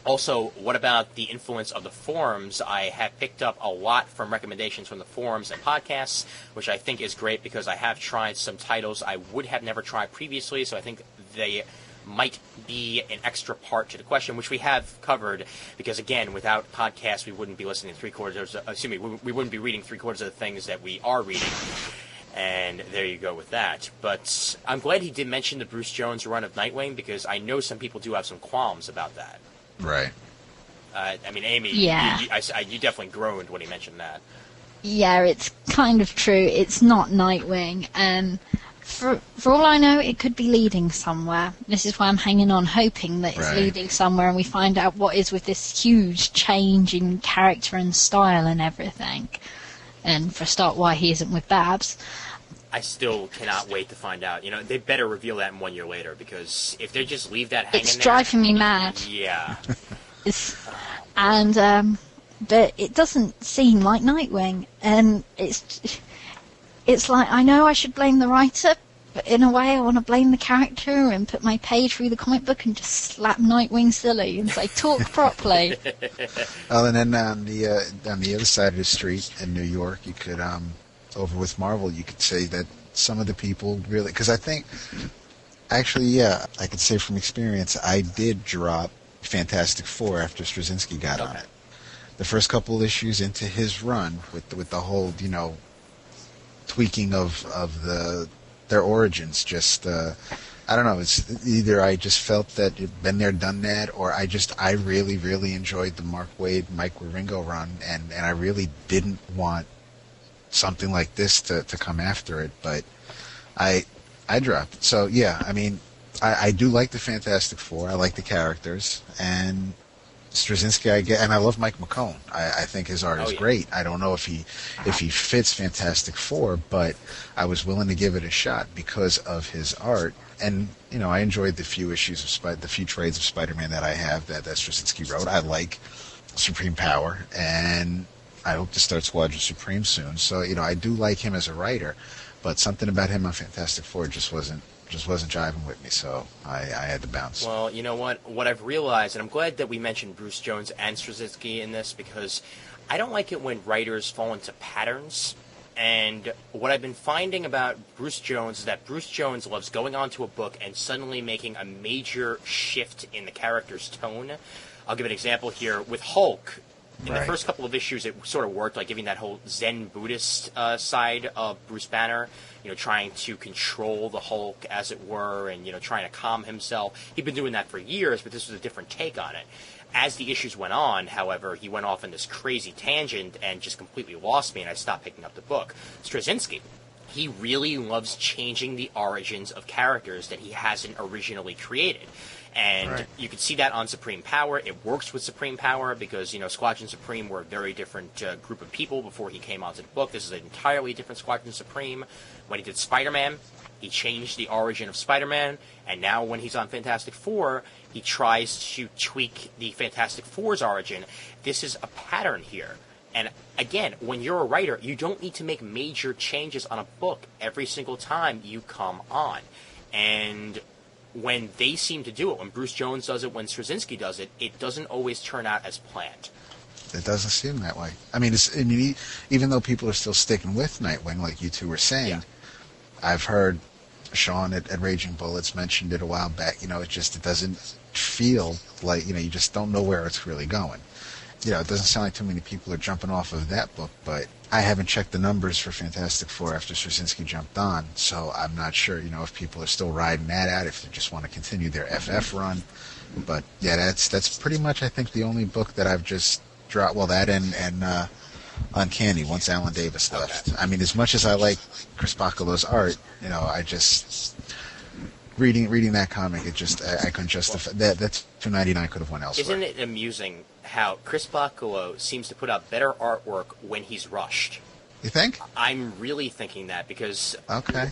Also, what about the influence of the forums? I have picked up a lot from recommendations from the forums and podcasts, which I think is great because I have tried some titles I would have never tried previously, so I think they might be an extra part to the question, which we have covered, because again, without podcasts, we wouldn't be listening to we wouldn't be reading 3/4 of the things that we are reading. And there you go with that. But I'm glad he did mention the Bruce Jones run of Nightwing, because I know some people do have some qualms about that. Right. I mean, Amy, Yeah. you definitely groaned when he mentioned that. Yeah, it's kind of true. It's not Nightwing, and for all I know, it could be leading somewhere. This is why I'm hanging on, hoping that it's Right. leading somewhere, and we find out what is with this huge change in character and style and everything. And for a start, why he isn't with Babs. I still cannot wait to find out. You know, they better reveal that in 1 year later, because if they just leave that hanging It's there, driving me mad. yeah. But it doesn't seem like Nightwing, and it's like, I know I should blame the writer, but in a way I want to blame the character and put my page through the comic book and just slap Nightwing silly and say, talk properly. Oh, and then on the other side of the street in New York, you could over with Marvel, you could say that some of the people really, because I think actually, yeah, I could say from experience, I did drop Fantastic Four after Straczynski got on it. The first couple issues into his run with the whole, you know, tweaking of their origins, just I don't know, it's either I just felt that it'd been there, done that, or I really, really enjoyed the Mark Waid, Mike Wieringo run, and I really didn't want something like this to come after it, but I dropped it. So yeah, I mean, I do like the Fantastic Four. I like the characters, and Straczynski, I get, and I love Mike McKone. I think his art is great. I don't know if he fits Fantastic Four, but I was willing to give it a shot because of his art. And you know, I enjoyed the few issues of the few trades of Spider-Man that I have that Straczynski wrote. I like Supreme Power, and I hope to start Squadron Supreme soon. So you know, I do like him as a writer, but something about him on Fantastic Four just wasn't jiving with me, so I had to bounce. Well, you know what I've realized, and I'm glad that we mentioned Bruce Jones and Straczynski in this, because I don't like it when writers fall into patterns. And what I've been finding about Bruce Jones is that Bruce Jones loves going onto a book and suddenly making a major shift in the character's tone. I'll give an example here. With Hulk, in the first couple of issues, it sort of worked, like giving that whole Zen Buddhist side of Bruce Banner, you know, trying to control the Hulk, as it were, and, you know, trying to calm himself. He'd been doing that for years, but this was a different take on it. As the issues went on, however, he went off in this crazy tangent and just completely lost me, and I stopped picking up the book. Straczynski, he really loves changing the origins of characters that he hasn't originally created. And you can see that on Supreme Power. It works with Supreme Power because, you know, Squadron Supreme were a very different group of people before he came onto the book. This is an entirely different Squadron Supreme. When he did Spider-Man, he changed the origin of Spider-Man. And now when he's on Fantastic Four, he tries to tweak the Fantastic Four's origin. This is a pattern here. And again, when you're a writer, you don't need to make major changes on a book every single time you come on. And when they seem to do it, when Bruce Jones does it, when Straczynski does it, it doesn't always turn out as planned. It doesn't seem that way. I mean, even though people are still sticking with Nightwing, like you two were saying, I've heard Sean at Raging Bullets mentioned it a while back. You know, it doesn't feel like, you know, you just don't know where it's really going. You know, it doesn't sound like too many people are jumping off of that book, but I haven't checked the numbers for Fantastic Four after Straczynski jumped on, so I'm not sure, you know, if people are still riding that out, if they just want to continue their FF run. But yeah, that's pretty much, I think, the only book that I've just dropped. Well, that and Uncanny once Alan Davis left. I mean, as much as I like Chris Bachalo's art, I just reading that comic, I couldn't justify that. That $2.99 could have went elsewhere. Isn't it amusing how Chris Bachalo seems to put out better artwork when he's rushed? You think? I'm really thinking that because. Okay.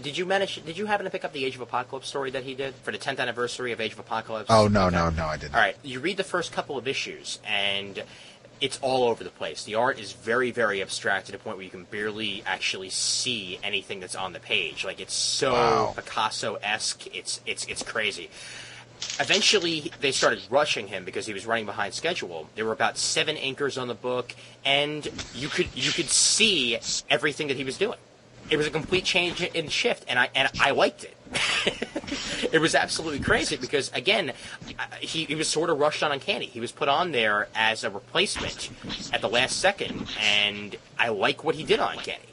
Did you happen to pick up the Age of Apocalypse story that he did for the 10th anniversary of Age of Apocalypse? Oh no, I didn't. All right, you read the first couple of issues and it's all over the place. The art is very, very abstract to the point where you can barely actually see anything that's on the page. Like, it's so Picasso-esque. It's crazy. Eventually, they started rushing him because he was running behind schedule. There were about 7 anchors on the book, and you could see everything that he was doing. It was a complete change in shift, and I liked it. It was absolutely crazy because, again, he was sort of rushed on Uncanny. He was put on there as a replacement at the last second, and I like what he did on Uncanny.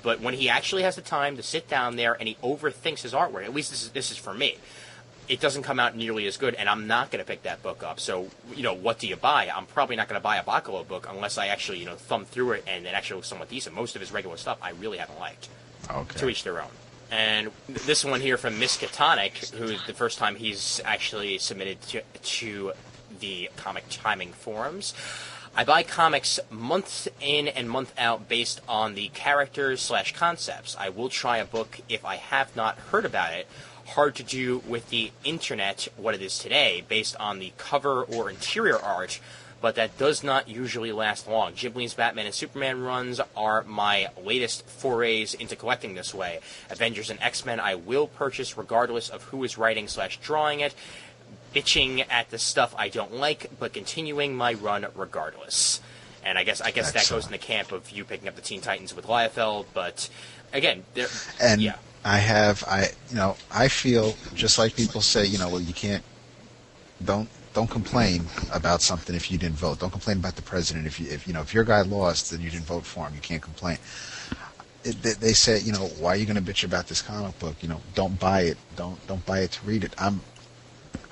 But when he actually has the time to sit down there and he overthinks his artwork, at least this is for me, it doesn't come out nearly as good, and I'm not going to pick that book up. So, what do you buy? I'm probably not going to buy a Bachalo book unless I actually, thumb through it and it actually looks somewhat decent. Most of his regular stuff I really haven't liked. Okay. To each their own. And this one here from Miskatonic, who the first time he's actually submitted to the Comic Timing forums. I buy comics month in and month out based on the characters/concepts. I will try a book if I have not heard about it. Hard to do with the internet, what it is today, based on the cover or interior art, but that does not usually last long. Jim Lee's Batman and Superman runs are my latest forays into collecting this way. Avengers and X-Men I will purchase regardless of who is writing/drawing it, bitching at the stuff I don't like, but continuing my run regardless. And I guess that goes in the camp of you picking up the Teen Titans with Liefeld, but again, yeah. I feel just like people say, well, you can't, don't complain about something if you didn't vote. Don't complain about the president if your guy lost and you didn't vote for him. You can't complain. They say, why are you going to bitch about this comic book? Don't buy it. Don't buy it to read it. I'm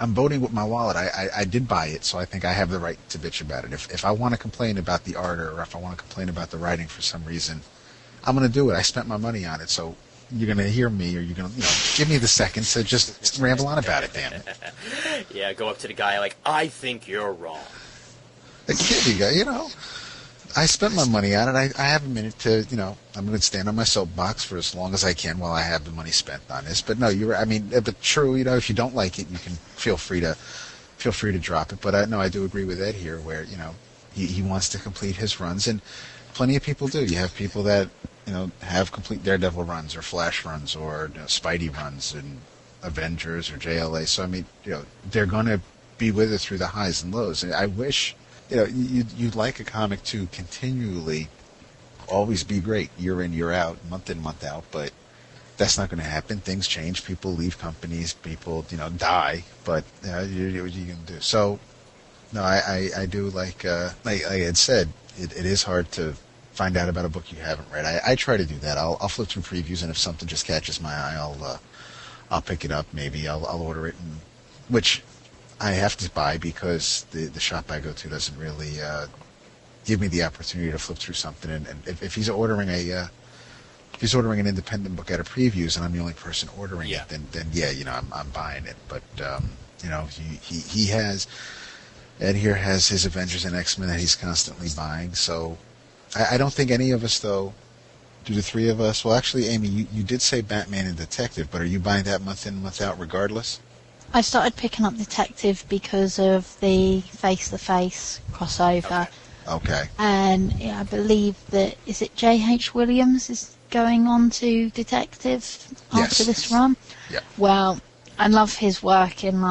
voting with my wallet. I did buy it, so I think I have the right to bitch about it. If I want to complain about the art or if I want to complain about the writing for some reason, I'm going to do it. I spent my money on it, so you're going to hear me, or you're going to, give me the second to just ramble on about it, damn it. Yeah, go up to the guy like, I think you're wrong. The kid, I spent my money on it. I have a minute to, I'm going to stand on my soapbox for as long as I can while I have the money spent on this. But no, but true, if you don't like it, you can feel free to drop it. But I do agree with Ed here, where he wants to complete his runs, and plenty of people do. You have people that have complete Daredevil runs or Flash runs or Spidey runs and Avengers or JLA. So they're going to be with it through the highs and lows. And I wish you'd like a comic to continually always be great year in, year out, month in, month out, but that's not going to happen. Things change. People leave companies. People die. But what are you going to do? So no, I do like Ed said, it is hard to find out about a book you haven't read. I try to do that. I'll flip through previews, and if something just catches my eye, I'll pick it up. Maybe I'll order it, which I have to buy because the shop I go to doesn't really give me the opportunity to flip through something. And if he's ordering an independent book out of previews, and I'm the only person ordering it, then I'm buying it. But he has Ed here has his Avengers and X-Men that he's constantly buying, so. I don't think any of us, though, do the three of us. Well, actually, Amy, you did say Batman and Detective, but are you buying that month in, month out regardless? I started picking up Detective because of the face-to-face crossover. Okay. And I believe that, is it J.H. Williams is going on to Detective after this run? Yeah. Well, I love his work in,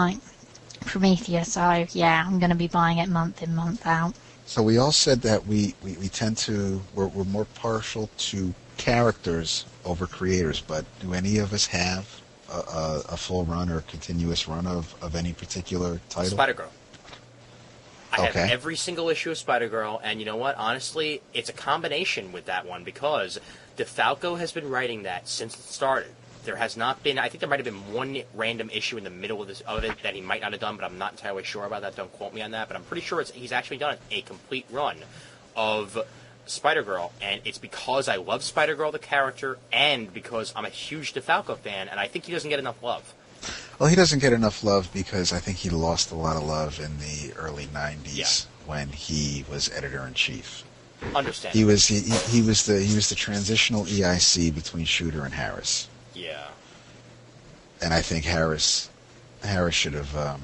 Prometheus, so, yeah, I'm going to be buying it month in, month out. So we all said that we tend to, we're more partial to characters over creators, but do any of us have a full run or continuous run of any particular title? Spider-Girl. I have every single issue of Spider-Girl, and you know what? Honestly, it's a combination with that one because DeFalco has been writing that since it started. There has not been, I think there might have been one random issue in the middle of it that he might not have done, but I'm not entirely sure about that. Don't quote me on that, but I'm pretty sure he's actually done a complete run of Spider-Girl, and it's because I love Spider-Girl, the character, and because I'm a huge DeFalco fan, and I think he doesn't get enough love. Well, he doesn't get enough love because I think he lost a lot of love in the early 90s when he was editor-in-chief. Understand. He was the transitional EIC between Shooter and Harris. Yeah. And I think Harris should have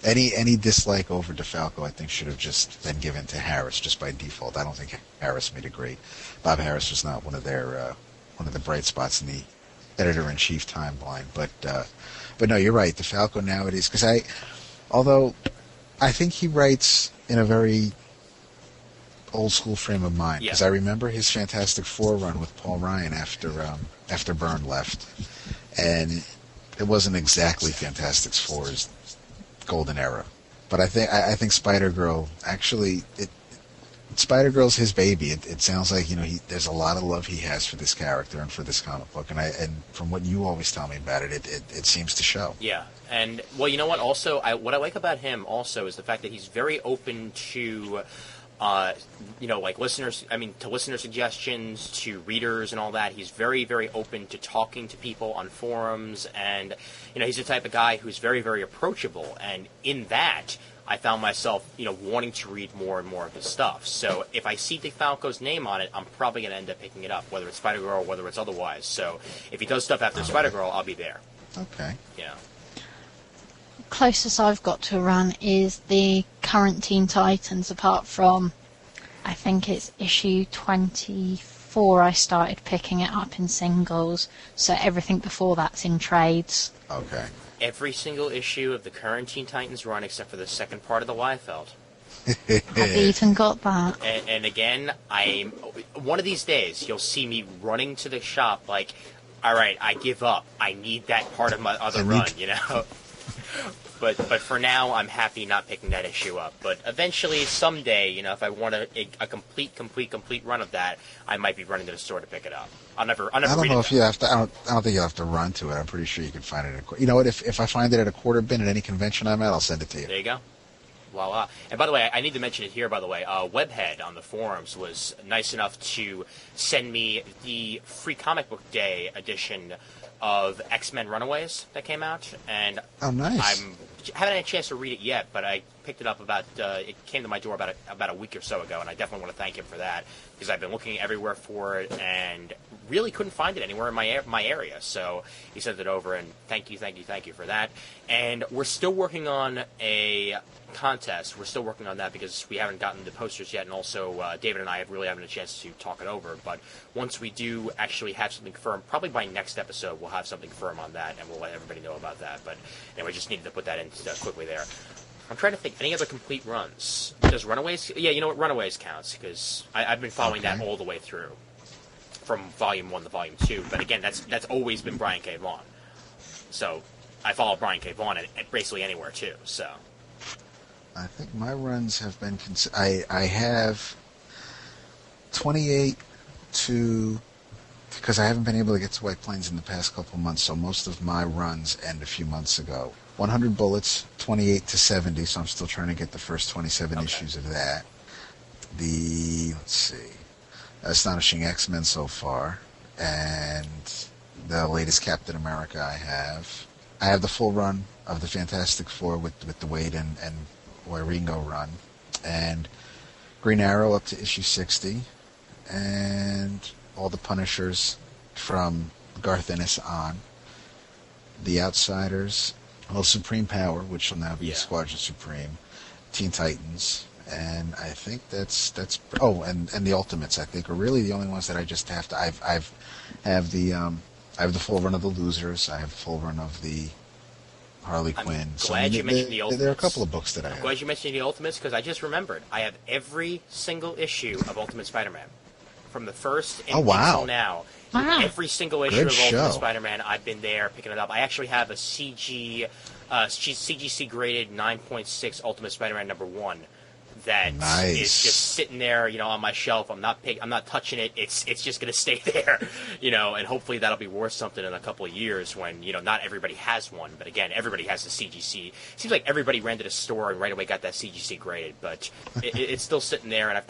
any dislike over DeFalco, I think, should have just been given to Harris just by default. I don't think Harris made a great. Bob Harris was not one of the bright spots in the editor-in-chief timeline. But no, you're right. DeFalco nowadays, because although I think he writes in a very old school frame of mind, because I remember his Fantastic Four run with Paul Ryan after Byrne left, and it wasn't exactly Fantastic Four's golden era, but I think Spider-Girl actually Spider-Girl's his baby. It sounds like there's a lot of love he has for this character and for this comic book, and from what you always tell me about it seems to show. Yeah, and well, you know what? Also, what I like about him also is the fact that he's very open to. Like listeners, to listener suggestions, to readers and all that. He's very, very open to talking to people on forums, and, he's the type of guy who's very, very approachable, and in that, I found myself, wanting to read more and more of his stuff. So if I see DeFalco's name on it, I'm probably going to end up picking it up, whether it's Spider-Girl or whether it's otherwise. So if he does stuff after Spider-Girl, I'll be there. Okay. Yeah. Closest I've got to a run is the current Teen Titans, apart from, I think it's issue 24 I started picking it up in singles, so everything before that's in trades. Okay. Every single issue of the current Teen Titans run except for the second part of the Liefeld. I've even got that. And again, one of these days, you'll see me running to the shop like, all right, I give up. I need that part of my other run, But for now, I'm happy not picking that issue up. But eventually, someday, if I want a complete run of that, I might be running to the store to pick it up. I'll never. I don't know if you have to. I don't think you'll have to run to it. I'm pretty sure you can find it at. You know what? If I find it at a quarter bin at any convention I'm at, I'll send it to you. There you go. Voila. And by the way, I need to mention it here, by the way. Webhead on the forums was nice enough to send me the Free Comic Book Day edition of X-Men Runaways that came out, and oh, nice. I haven't had a chance to read it yet, but I picked it up it came to my door about a week or so ago, and I definitely want to thank him for that, because I've been looking everywhere for it and really couldn't find it anywhere in my area. So he sent it over, and thank you for that. And we're still working on a contest. We're still working on that because we haven't gotten the posters yet, and also David and I really haven't had a chance to talk it over. But once we do actually have something firm, probably by next episode we'll have something firm on that, and we'll let everybody know about that. But anyway, just needed to put that in quickly there. I'm trying to think, any other complete runs? Does Runaways? Yeah, you know what, Runaways counts, because I've been following that all the way through, from Volume 1 to Volume 2. But again, that's always been Brian K. Vaughan. So I follow Brian K. Vaughan at basically anywhere, too. So I think my runs have been... I have 28 to... Because I haven't been able to get to White Plains in the past couple months, so most of my runs end a few months ago. 100 Bullets, 28 to 70, so I'm still trying to get the first 27 issues of that. Let's see, Astonishing X-Men so far, and the latest Captain America I have. I have the full run of the Fantastic Four with the Wade and Waringo run, and Green Arrow up to issue 60, and all the Punishers from Garth Ennis on. The Outsiders, well, Supreme Power, which will now be Squadron Supreme, Teen Titans, and I think that's and the Ultimates, I think, are really the only ones that I just have to. I have the full run of the Losers. I have the full run of the Harley Quinn. Glad you mentioned the Ultimates. There are a couple of books that I have. I'm glad you mentioned the Ultimates, because I just remembered I have every single issue of Ultimate Spider-Man from the first until now. Wow. Every single issue of Ultimate Spider-Man, I've been there picking it up. I actually have a CGC graded 9.6 Ultimate Spider-Man #1 that Nice. is just sitting there, on my shelf. I'm not touching it. It's just going to stay there, and hopefully that'll be worth something in a couple of years when, not everybody has one. But again, everybody has the CGC. It seems like everybody ran to the store and right away got that CGC graded, but it's still sitting there. And I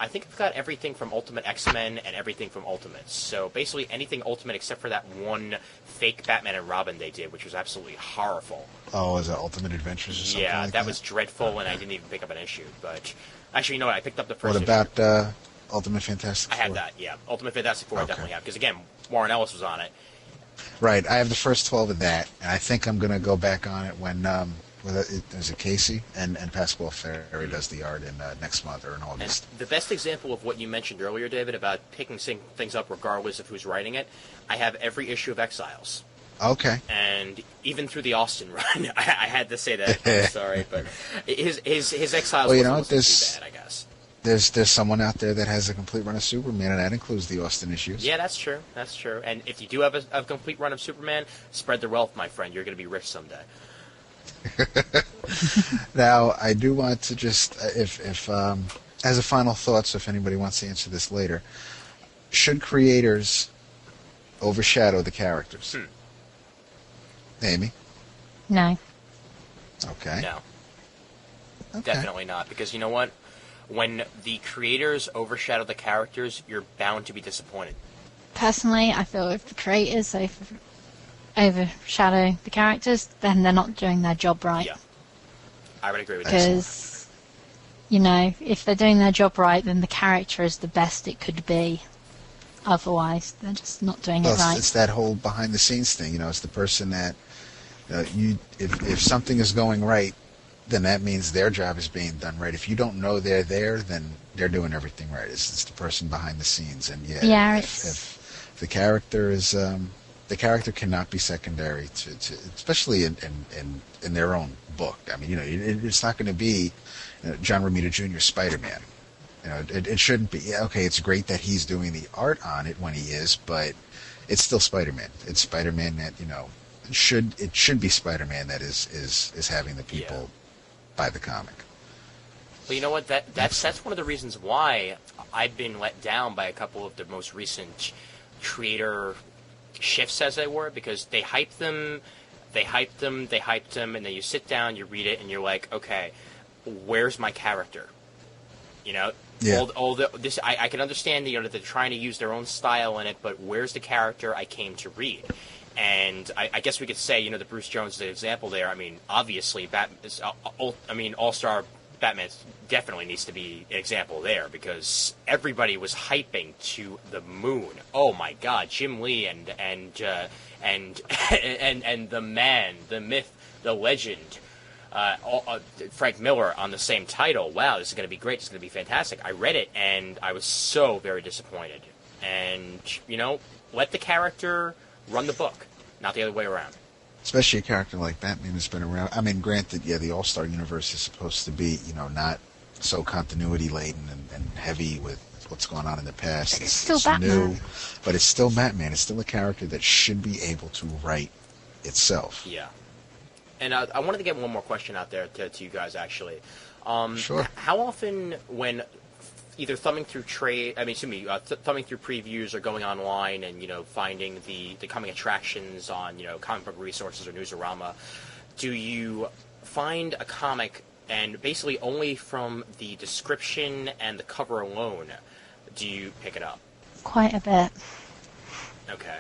think I've got everything from Ultimate X-Men and everything from Ultimates. So basically anything Ultimate except for that one fake Batman and Robin they did, which was absolutely horrible. Oh, is it Ultimate Adventures or something Yeah, like that was dreadful, and I didn't even pick up an issue. But actually, you know what? I picked up the first What issue. about Ultimate Fantastic I Four? had that, yeah. Ultimate Fantastic Four I Okay. definitely have. Because, again, Warren Ellis was on it. Right. I have the first 12 of that, and I think I'm going to go back on it when is it Casey and Pascal Ferry does the art in next month or in And August. the best example of what you mentioned earlier, David, about picking things up regardless of who's writing it, I have every issue of Exiles. Okay. And even through the Austin run, I had to say that. I'm sorry, but his Exiles Well, you know, wasn't this- too bad, I guess. There's someone out there that has a complete run of Superman, and that includes the Austin issues. Yeah, that's true. That's true. And if you do have a complete run of Superman, spread the wealth, my friend. You're going to be rich someday. Now, I do want to just, if as a final thought, so if anybody wants to answer this later, should creators overshadow the characters? Amy? No. Okay. No, Okay. definitely not. Because you know what? When the creators overshadow the characters, you're bound to be disappointed. Personally, I feel if the creators overshadow the characters, then they're not doing their job right. Yeah. I would agree with that. Because, if they're doing their job right, then the character is the best it could be. Otherwise, they're just not doing Well, it right. it's that whole behind-the-scenes thing. It's the person that if something is going right, then that means their job is being done right. If you don't know they're there, then they're doing everything right. It's the person behind the scenes, and Yeah, if the character is the character cannot be secondary to especially in their own book. I mean, it's not going to be John Romita Jr. Spider-Man. It shouldn't be. Yeah, okay, it's great that he's doing the art on it when he is, but it's still Spider-Man. It's Spider-Man that it should be Spider-Man that is having the people buy the comic. Well, you know what? That's one of the reasons why I've been let down by a couple of the most recent creator shifts, as they were, because they hyped them, and then you sit down, you read it, and you're like, okay, where's my character? Yeah. I can understand that they're trying to use their own style in it, but where's the character I came to read? And I guess we could say, the Bruce Jones is an example there. I mean, obviously, All-Star Batman definitely needs to be an example there because everybody was hyping to the moon. Oh my God, Jim Lee and the man, the myth, the legend, Frank Miller on the same title. Wow, this is going to be great. This is going to be fantastic. I read it and I was so very disappointed. And let the character run the book, not the other way around. Especially a character like Batman who's been around. I mean, granted, the All-Star universe is supposed to be, not so continuity-laden and heavy with what's going on in the past. It's still Batman. New, but it's still Batman. It's still a character that should be able to write itself. Yeah. And I wanted to get one more question out there to you guys, actually. Sure. How often, when either thumbing through thumbing through previews or going online and finding the coming attractions on comic book resources or Newsarama, do you find a comic and basically only from the description and the cover alone do you pick it up? Quite a bit. Okay.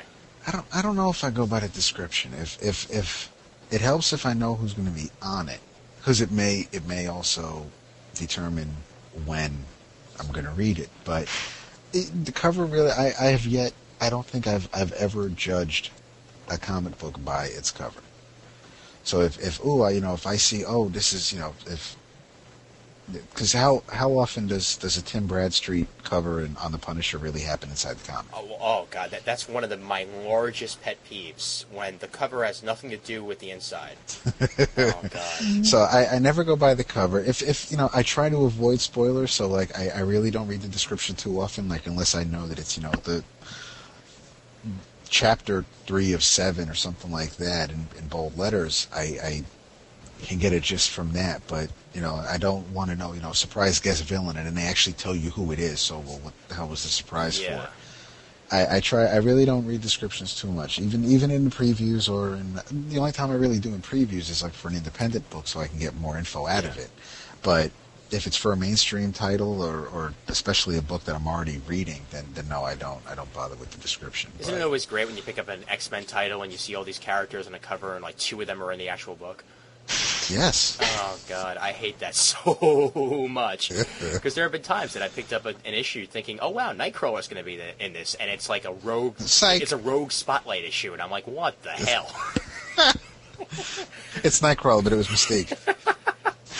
I don't know if I go by the description. If it helps if I know who's going to be on it, because it may also determine when I'm going to read it. But the cover really, I don't think I've ever judged a comic book by its cover. So if I see, this is, because how often does a Tim Bradstreet cover on the Punisher really happen inside the comic? Oh God, that's one of my largest pet peeves, when the cover has nothing to do with the inside. Oh God. So I never go by the cover. If I try to avoid spoilers, so like I really don't read the description too often, like unless I know that it's the chapter 3 of 7 or something like that in bold letters. I can get it just from that. But I don't want to know, surprise guest villain, and then they actually tell you who it is. So, well, what the hell was the surprise for? I really don't read descriptions too much, even in the previews, or the only time I really do in previews is like for an independent book, so I can get more info out of it. But if it's for a mainstream title, or especially a book that I'm already reading, then no, I don't bother with the description. Isn't it always great when you pick up an X-Men title and you see all these characters on the cover and like 2 of them are in the actual book? Yes. Oh God, I hate that so much. Because there have been times that I picked up an issue thinking, "Oh wow, Nightcrawler's going to be in this," and it's like a rogue. Psych. It's a rogue spotlight issue, and I'm like, "What the hell?" It's Nightcrawler, but it was Mystique.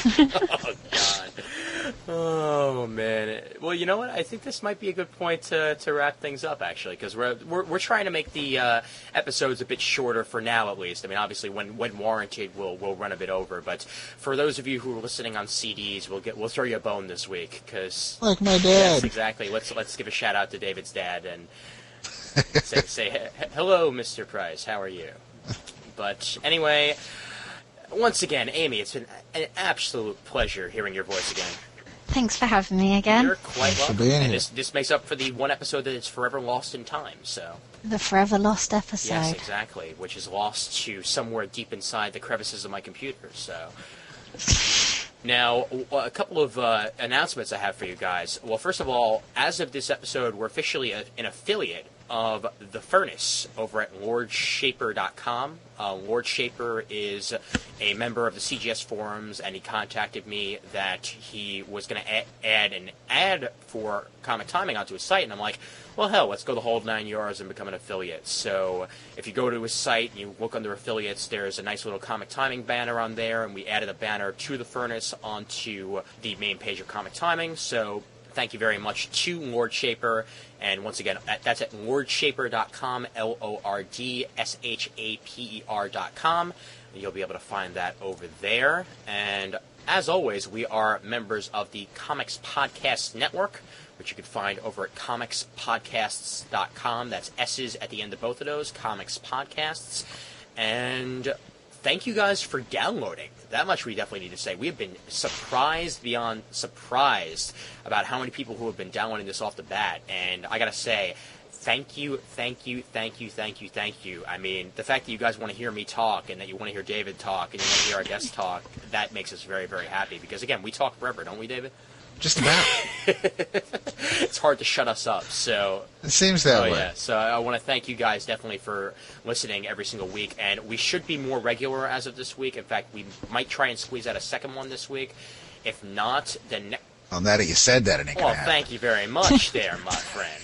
Oh God. Oh man. Well, you know what? I think this might be a good point to wrap things up, actually, because we're trying to make the episodes a bit shorter for now, at least. I mean, obviously, when warranted, we'll run a bit over. But for those of you who are listening on CDs, we'll throw you a bone this week, because like my dad. Yes, exactly. Let's give a shout out to David's dad and say hello, Mr. Price. How are you? But anyway. Once again, Amy, it's been an absolute pleasure hearing your voice again. Thanks for having me again. You're quite welcome. for being and here. this makes up for the one episode that is forever lost in time. So The forever lost episode. yes, exactly, which is lost to somewhere deep inside the crevices of my computer. So now, a couple of announcements I have for you guys. Well, first of all, as of this episode, we're officially an affiliate of The Furnace over at LordShaper.com. Lord Shaper is a member of the CGS forums, and he contacted me that he was going to add an ad for Comic Timing onto his site, and I'm like, well, hell, let's go the whole 9 yards and become an affiliate. So if you go to his site and you look under affiliates, there's a nice little Comic Timing banner on there, and we added a banner to The Furnace onto the main page of Comic Timing. So thank you very much to Lord Shaper. And once again, that's at LordShaper.com, LordShaper.com. You'll be able to find that over there. And as always, we are members of the Comics Podcast Network, which you can find over at comicspodcasts.com. That's S's at the end of both of those, Comics Podcasts. And thank you guys for downloading. That much we definitely need to say. We have been surprised beyond surprised about how many people who have been downloading this off the bat. And I got to say, thank you. I mean, the fact that you guys want to hear me talk and that you want to hear David talk and you want to hear our guests talk, that makes us very, very happy. Because, again, we talk forever, don't we, David? Just about. It's hard to shut us up, so... It seems that way. Yeah. So I want to thank you guys definitely for listening every single week, and we should be more regular as of this week. In fact, we might try and squeeze out a second one this week. If not, then... Well, now that you said that, it ain't gonna Well, happen. thank you very much there, my friend.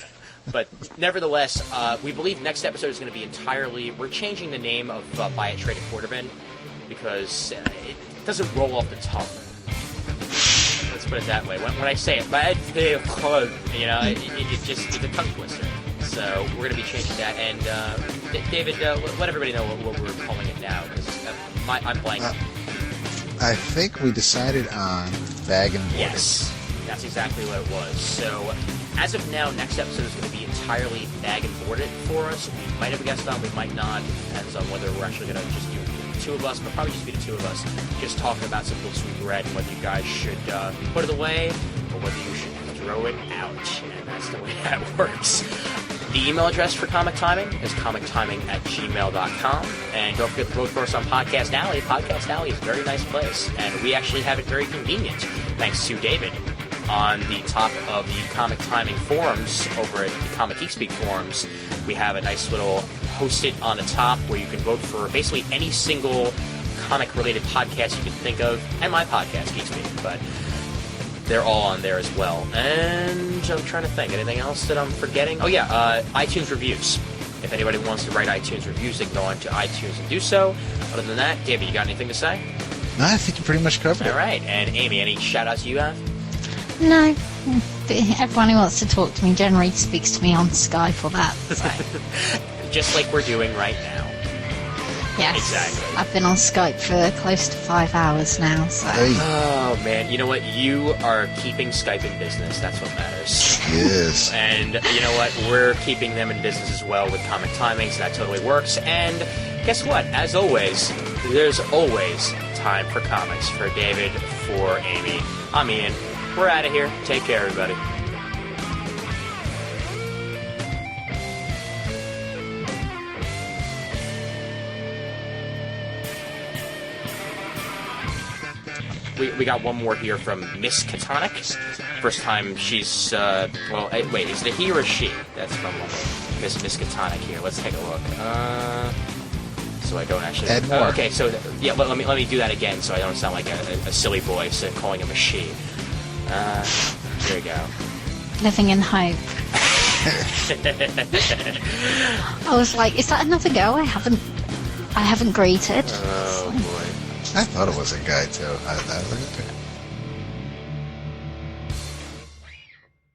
But nevertheless, we believe next episode is going to be entirely... We're changing the name of Buy It, Trade It, Quarterbin, because it doesn't roll off the tongue. Let's put it that way. When I say it, it's a tongue twister. So we're going to be changing that. And David, let everybody know what we're calling it now, because I'm blank. I think we decided on Bag and Board. Yes, that's exactly what it was. So as of now, next episode is going to be entirely Bag and Board It for us. We might have a guest on, we might not. It depends on whether we're actually going to just do the two of us, but probably just be the two of us, just talking about some books we've read and whether you guys should put it away or whether you should throw it out. And that's the way that works. The email address for Comic Timing is comictiming@gmail.com. And don't forget to vote for us on Podcast Alley. Podcast Alley is a very nice place, and we actually have it very convenient, thanks to David. On the top of the Comic Timing forums over at the Comic Geek Speak forums, we have a nice little post-it on the top where you can vote for basically any single comic-related podcast you can think of, and my podcast, Geek Speak, but they're all on there as well. And I'm trying to think, anything else that I'm forgetting? Oh yeah, iTunes reviews. If anybody wants to write iTunes reviews, they can go onto iTunes and do so. Other than that, David, you got anything to say? No, I think you pretty much covered it. All right, and Amy, any shout-outs you have? No. Everyone who wants to talk to me generally speaks to me on Skype or that. So. Just like we're doing right now. Yes. Exactly. I've been on Skype for close to 5 hours now, so... Hey, Oh, man. You know what? You are keeping Skype in business. That's what matters. yes. And you know what? We're keeping them in business as well with Comic Timing, so that totally works. And guess what? As always, there's always Time for Comics. For David, for Amy, I'm Ian. We're out of here. Take care, everybody. We got one more here from Miss Katonic. First time she's, wait, is it a he or a she? That's from Miss Katonic here. Let's take a look. So I don't actually... Add more. Okay, so, yeah, let me do that again so I don't sound like a silly voice calling him a she. There you go. Living in hope. I was like, is that another girl I haven't greeted? Oh, boy. I thought it was a guy, too. I looked at it.